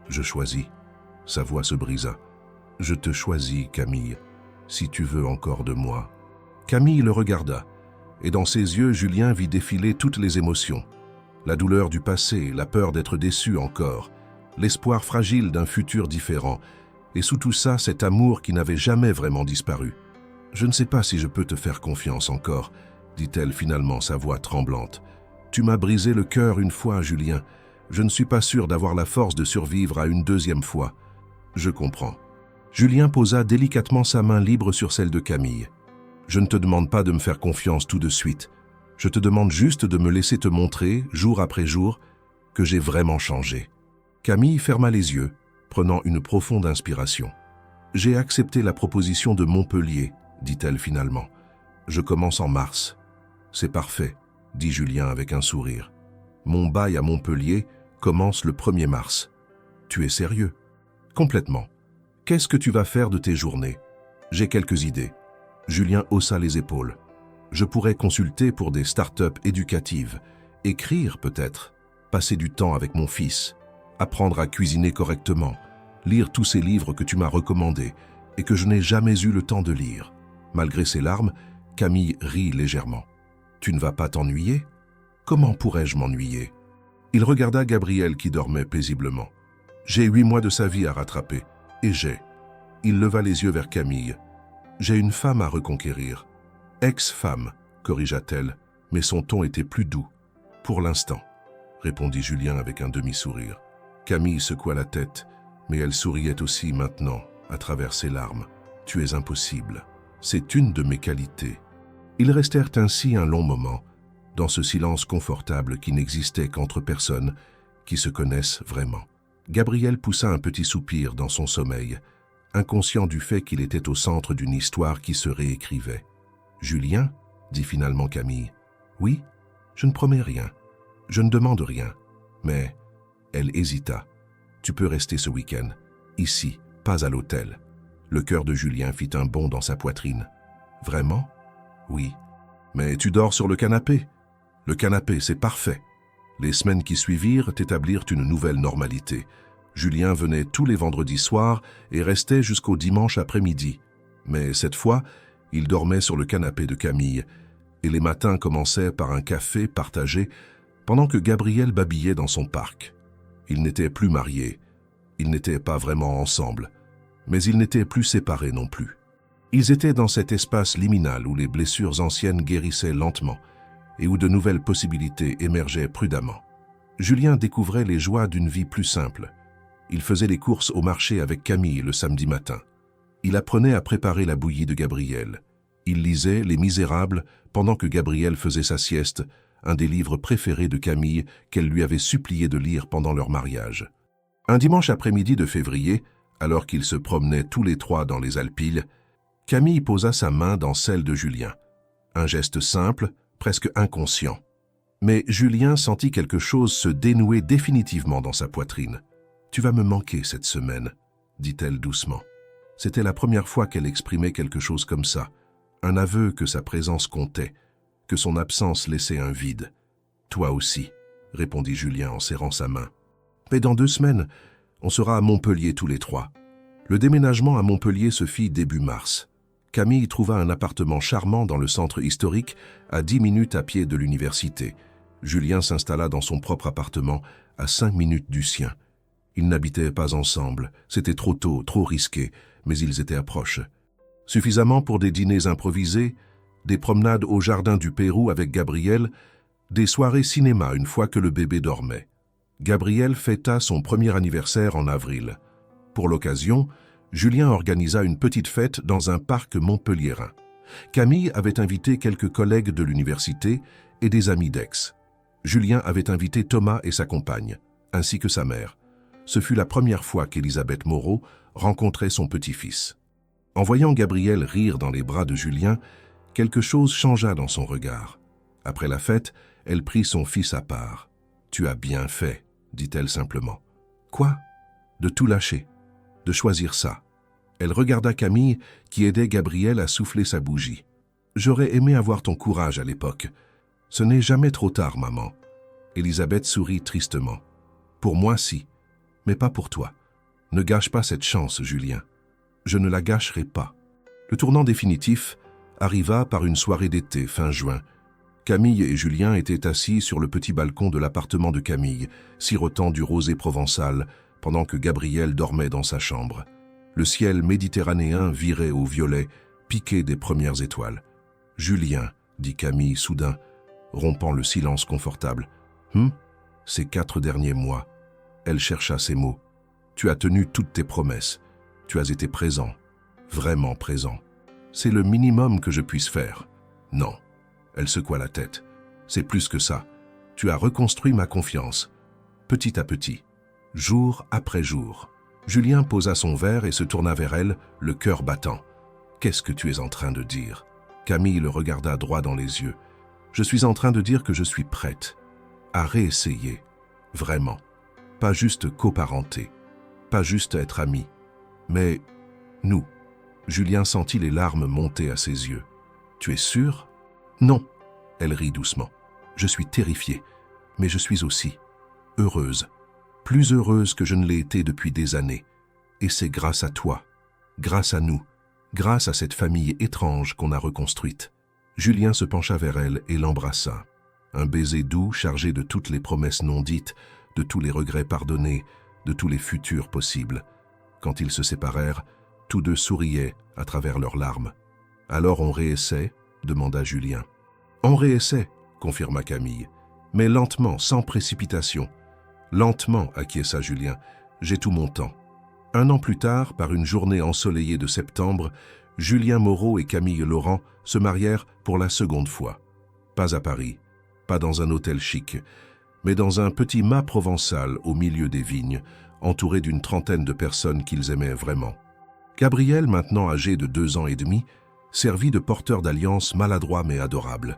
Je choisis. » Sa voix se brisa. « Je te choisis, Camille, si tu veux encore de moi. » Camille le regarda, et dans ses yeux, Julien vit défiler toutes les émotions. La douleur du passé, la peur d'être déçu encore, l'espoir fragile d'un futur différent, et sous tout ça, cet amour qui n'avait jamais vraiment disparu. « Je ne sais pas si je peux te faire confiance encore, » dit-elle finalement, sa voix tremblante. « Tu m'as brisé le cœur une fois, Julien. Je ne suis pas sûre d'avoir la force de survivre à une deuxième fois. » « Je comprends. » Julien posa délicatement sa main libre sur celle de Camille. « Je ne te demande pas de me faire confiance tout de suite. Je te demande juste de me laisser te montrer, jour après jour, que j'ai vraiment changé. » Camille ferma les yeux, prenant une profonde inspiration. J'ai accepté la proposition de Montpellier, dit-elle finalement. Je commence en mars. C'est parfait, dit Julien avec un sourire. Mon bail à Montpellier commence le 1er mars. Tu es sérieux? Complètement. Qu'est-ce que tu vas faire de tes journées? J'ai quelques idées. Julien haussa les épaules. Je pourrais consulter pour des start-up éducatives, écrire peut-être, passer du temps avec mon fils, apprendre à cuisiner correctement, lire tous ces livres que tu m'as recommandés et que je n'ai jamais eu le temps de lire. Malgré ses larmes, Camille rit légèrement. Tu ne vas pas t'ennuyer? Comment pourrais-je m'ennuyer? Il regarda Gabriel qui dormait paisiblement. J'ai 8 mois de sa vie à rattraper. Et j'ai. Il leva les yeux vers Camille. J'ai une femme à reconquérir. Ex-femme, corrigea-t-elle, mais son ton était plus doux. Pour l'instant, répondit Julien avec un demi-sourire. Camille secoua la tête, mais elle souriait aussi maintenant, à travers ses larmes. Tu es impossible. C'est une de mes qualités. Ils restèrent ainsi un long moment, dans ce silence confortable qui n'existait qu'entre personnes qui se connaissent vraiment. Gabriel poussa un petit soupir dans son sommeil, inconscient du fait qu'il était au centre d'une histoire qui se réécrivait. « Julien » dit finalement Camille. « Oui, je ne promets rien. Je ne demande rien. » Mais elle hésita. « Tu peux rester ce week-end, ici, pas à l'hôtel. » Le cœur de Julien fit un bond dans sa poitrine. « Vraiment ? Oui. Mais tu dors sur le canapé. Le canapé, c'est parfait. » Les semaines qui suivirent établirent une nouvelle normalité. Julien venait tous les vendredis soirs et restait jusqu'au dimanche après-midi. Mais cette fois, il dormait sur le canapé de Camille, et les matins commençaient par un café partagé pendant que Gabriel babillait dans son parc. Ils n'étaient plus mariés, ils n'étaient pas vraiment ensemble, mais ils n'étaient plus séparés non plus. Ils étaient dans cet espace liminal où les blessures anciennes guérissaient lentement et où de nouvelles possibilités émergeaient prudemment. Julien découvrait les joies d'une vie plus simple. Il faisait les courses au marché avec Camille le samedi matin. Il apprenait à préparer la bouillie de Gabriel. Il lisait Les Misérables pendant que Gabriel faisait sa sieste, un des livres préférés de Camille qu'elle lui avait supplié de lire pendant leur mariage. Un dimanche après-midi de février, alors qu'ils se promenaient tous les trois dans les Alpilles, Camille posa sa main dans celle de Julien. Un geste simple, presque inconscient. Mais Julien sentit quelque chose se dénouer définitivement dans sa poitrine. « Tu vas me manquer cette semaine, » dit-elle doucement. C'était la première fois qu'elle exprimait quelque chose comme ça, un aveu que sa présence comptait, que son absence laissait un vide. « Toi aussi, » répondit Julien en serrant sa main. « Mais dans 2 semaines, on sera à Montpellier tous les 3. » Le déménagement à Montpellier se fit début mars. Camille trouva un appartement charmant dans le centre historique, à 10 minutes à pied de l'université. Julien s'installa dans son propre appartement, à 5 minutes du sien. Ils n'habitaient pas ensemble, c'était trop tôt, trop risqué, mais ils étaient proches. Suffisamment pour des dîners improvisés, des promenades au jardin du Pérou avec Gabriel, des soirées cinéma une fois que le bébé dormait. Gabriel fêta son premier anniversaire en avril. Pour l'occasion, Julien organisa une petite fête dans un parc montpelliérain. Camille avait invité quelques collègues de l'université et des amis d'Aix. Julien avait invité Thomas et sa compagne, ainsi que sa mère. Ce fut la première fois qu'Élisabeth Moreau rencontrait son petit-fils. En voyant Gabriel rire dans les bras de Julien, quelque chose changea dans son regard. Après la fête, elle prit son fils à part. « Tu as bien fait, » dit-elle simplement. « Quoi ? De tout lâcher, de choisir ça. » Elle regarda Camille qui aidait Gabriel à souffler sa bougie. « J'aurais aimé avoir ton courage à l'époque. Ce n'est jamais trop tard, maman. » Élisabeth sourit tristement. « Pour moi, si, mais pas pour toi. Ne gâche pas cette chance, Julien. Je ne la gâcherai pas. » Le tournant définitif arriva par une soirée d'été fin juin. Camille et Julien étaient assis sur le petit balcon de l'appartement de Camille, sirotant du rosé provençal, pendant que Gabriel dormait dans sa chambre. Le ciel méditerranéen virait au violet, piqué des premières étoiles. « Julien, » dit Camille soudain, rompant le silence confortable. « Ces 4 derniers mois. » Elle chercha ses mots. « Tu as tenu toutes tes promesses. Tu as été présent, vraiment présent. C'est le minimum que je puisse faire. » « Non. » Elle secoua la tête. « C'est plus que ça. Tu as reconstruit ma confiance, petit à petit, jour après jour. Julien posa son verre et se tourna vers elle, le cœur battant. « Qu'est-ce que tu es en train de dire ?» Camille le regarda droit dans les yeux. « Je suis en train de dire que je suis prête à réessayer, vraiment. Pas juste coparenter, pas juste être amis, mais nous. » Julien sentit les larmes monter à ses yeux. « Tu es sûre ?» ?»« Non. » Elle rit doucement. « Je suis terrifiée, mais je suis aussi heureuse. Plus heureuse que je ne l'ai été depuis des années. Et c'est grâce à toi, grâce à nous, grâce à cette famille étrange qu'on a reconstruite. » Julien se pencha vers elle et l'embrassa. Un baiser doux chargé de toutes les promesses non dites, de tous les regrets pardonnés, de tous les futurs possibles. Quand ils se séparèrent, tous deux souriaient à travers leurs larmes. « Alors on réessaie ?» demanda Julien. « On réessaie », confirma Camille, « mais lentement, sans précipitation. » « Lentement, acquiesça Julien, j'ai tout mon temps. » Un an plus tard, par une journée ensoleillée de septembre, Julien Moreau et Camille Laurent se marièrent pour la seconde fois. Pas à Paris, pas dans un hôtel chic, mais dans un petit mât provençal au milieu des vignes, entouré d'une trentaine de personnes qu'ils aimaient vraiment. Gabriel, maintenant âgé de 2 ans et demi, servit de porteur d'alliance maladroit mais adorable.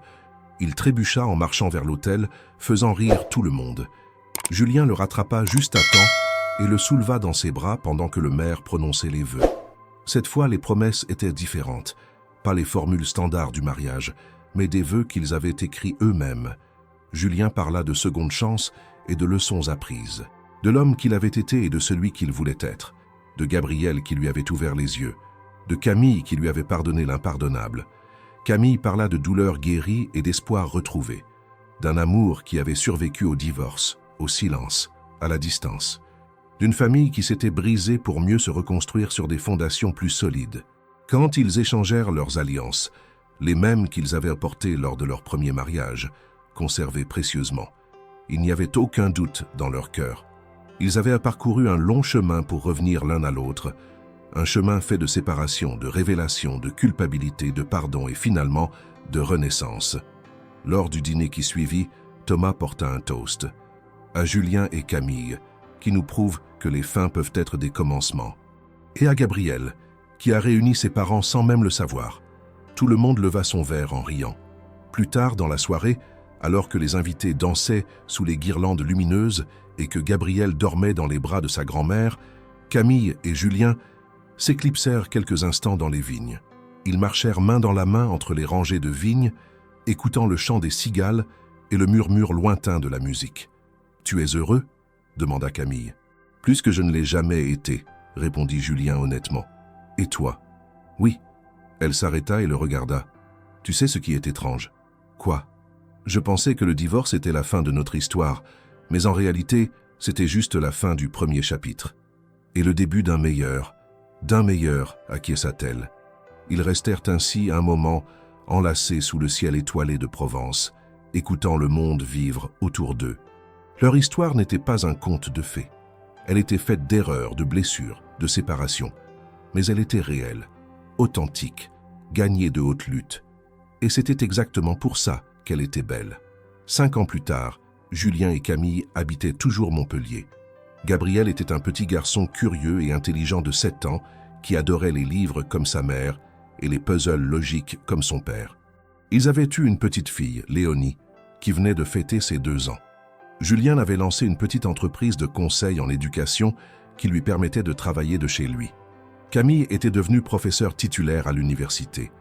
Il trébucha en marchant vers l'hôtel, faisant rire tout le monde. Julien le rattrapa juste à temps et le souleva dans ses bras pendant que le maire prononçait les vœux. Cette fois, les promesses étaient différentes, pas les formules standards du mariage, mais des vœux qu'ils avaient écrits eux-mêmes. Julien parla de seconde chance et de leçons apprises, de l'homme qu'il avait été et de celui qu'il voulait être, de Gabriel qui lui avait ouvert les yeux, de Camille qui lui avait pardonné l'impardonnable. Camille parla de douleurs guéries et d'espoir retrouvé, d'un amour qui avait survécu au divorce, au silence, à la distance, d'une famille qui s'était brisée pour mieux se reconstruire sur des fondations plus solides. Quand ils échangèrent leurs alliances, les mêmes qu'ils avaient apportées lors de leur premier mariage, conservées précieusement, il n'y avait aucun doute dans leur cœur. Ils avaient parcouru un long chemin pour revenir l'un à l'autre, un chemin fait de séparation, de révélation, de culpabilité, de pardon et finalement de renaissance. Lors du dîner qui suivit, Thomas porta un toast à Julien et Camille, qui nous prouvent que les fins peuvent être des commencements, et à Gabriel, qui a réuni ses parents sans même le savoir. Tout le monde leva son verre en riant. Plus tard dans la soirée, alors que les invités dansaient sous les guirlandes lumineuses et que Gabriel dormait dans les bras de sa grand-mère, Camille et Julien s'éclipsèrent quelques instants dans les vignes. Ils marchèrent main dans la main entre les rangées de vignes, écoutant le chant des cigales et le murmure lointain de la musique. « Tu es heureux ?» demanda Camille. « Plus que je ne l'ai jamais été, » répondit Julien honnêtement. « Et toi ?»« Oui. » Elle s'arrêta et le regarda. « Tu sais ce qui est étrange ?»« Quoi ?» ?»« Je pensais que le divorce était la fin de notre histoire, mais en réalité, c'était juste la fin du premier chapitre. Et le début d'un meilleur, acquiesça-t-elle. Ils restèrent ainsi un moment, enlacés sous le ciel étoilé de Provence, écoutant le monde vivre autour d'eux. Leur histoire n'était pas un conte de fées. Elle était faite d'erreurs, de blessures, de séparations. Mais elle était réelle, authentique, gagnée de haute lutte. Et c'était exactement pour ça qu'elle était belle. 5 ans plus tard, Julien et Camille habitaient toujours Montpellier. Gabriel était un petit garçon curieux et intelligent de 7 ans qui adorait les livres comme sa mère et les puzzles logiques comme son père. Ils avaient eu une petite fille, Léonie, qui venait de fêter ses 2 ans. Julien avait lancé une petite entreprise de conseil en éducation qui lui permettait de travailler de chez lui. Camille était devenu professeur titulaire à l'université.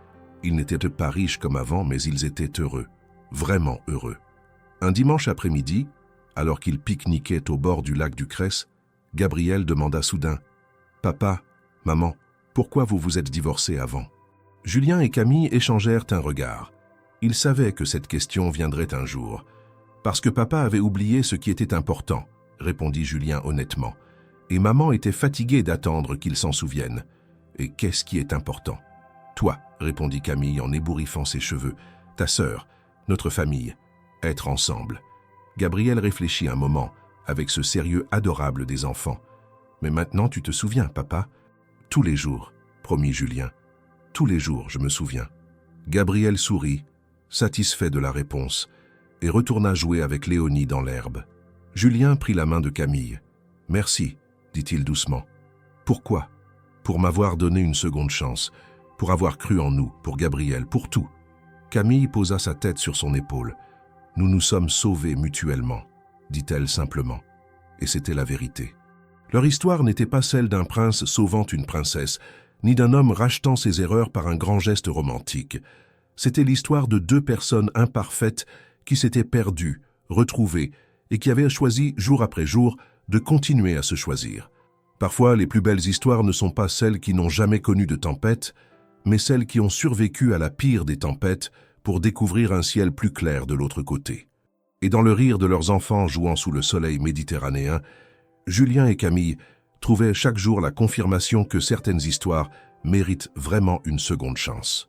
Ils n'étaient pas riches comme avant, mais ils étaient heureux, vraiment heureux. Un dimanche après-midi, alors qu'ils pique-niquaient au bord du lac du Cresse, Gabriel demanda soudain « Papa, maman, pourquoi vous vous êtes divorcés avant ?» Julien et Camille échangèrent un regard. Ils savaient que cette question viendrait un jour. « Parce que papa avait oublié ce qui était important, » répondit Julien honnêtement. « Et maman était fatiguée d'attendre qu'il s'en souvienne. Et qu'est-ce qui est important ?»« Toi, » répondit Camille en ébouriffant ses cheveux. « Ta sœur, notre famille, être ensemble. » Gabriel réfléchit un moment, avec ce sérieux adorable des enfants. « Mais maintenant tu te souviens, papa ?»« Tous les jours, » promit Julien. « Tous les jours, je me souviens. » Gabriel sourit, satisfait de la réponse, et retourna jouer avec Léonie dans l'herbe. Julien prit la main de Camille. « Merci, dit-il doucement. Pourquoi? Pour m'avoir donné une seconde chance, pour avoir cru en nous, pour Gabriel, pour tout. Camille posa sa tête sur son épaule. « Nous nous sommes sauvés mutuellement », dit-elle simplement. Et c'était la vérité. Leur histoire n'était pas celle d'un prince sauvant une princesse, ni d'un homme rachetant ses erreurs par un grand geste romantique. C'était l'histoire de deux personnes imparfaites qui s'étaient perdues, retrouvées, et qui avaient choisi jour après jour de continuer à se choisir. Parfois, les plus belles histoires ne sont pas celles qui n'ont jamais connu de tempête, mais celles qui ont survécu à la pire des tempêtes pour découvrir un ciel plus clair de l'autre côté. Et dans le rire de leurs enfants jouant sous le soleil méditerranéen, Julien et Camille trouvaient chaque jour la confirmation que certaines histoires méritent vraiment une seconde chance.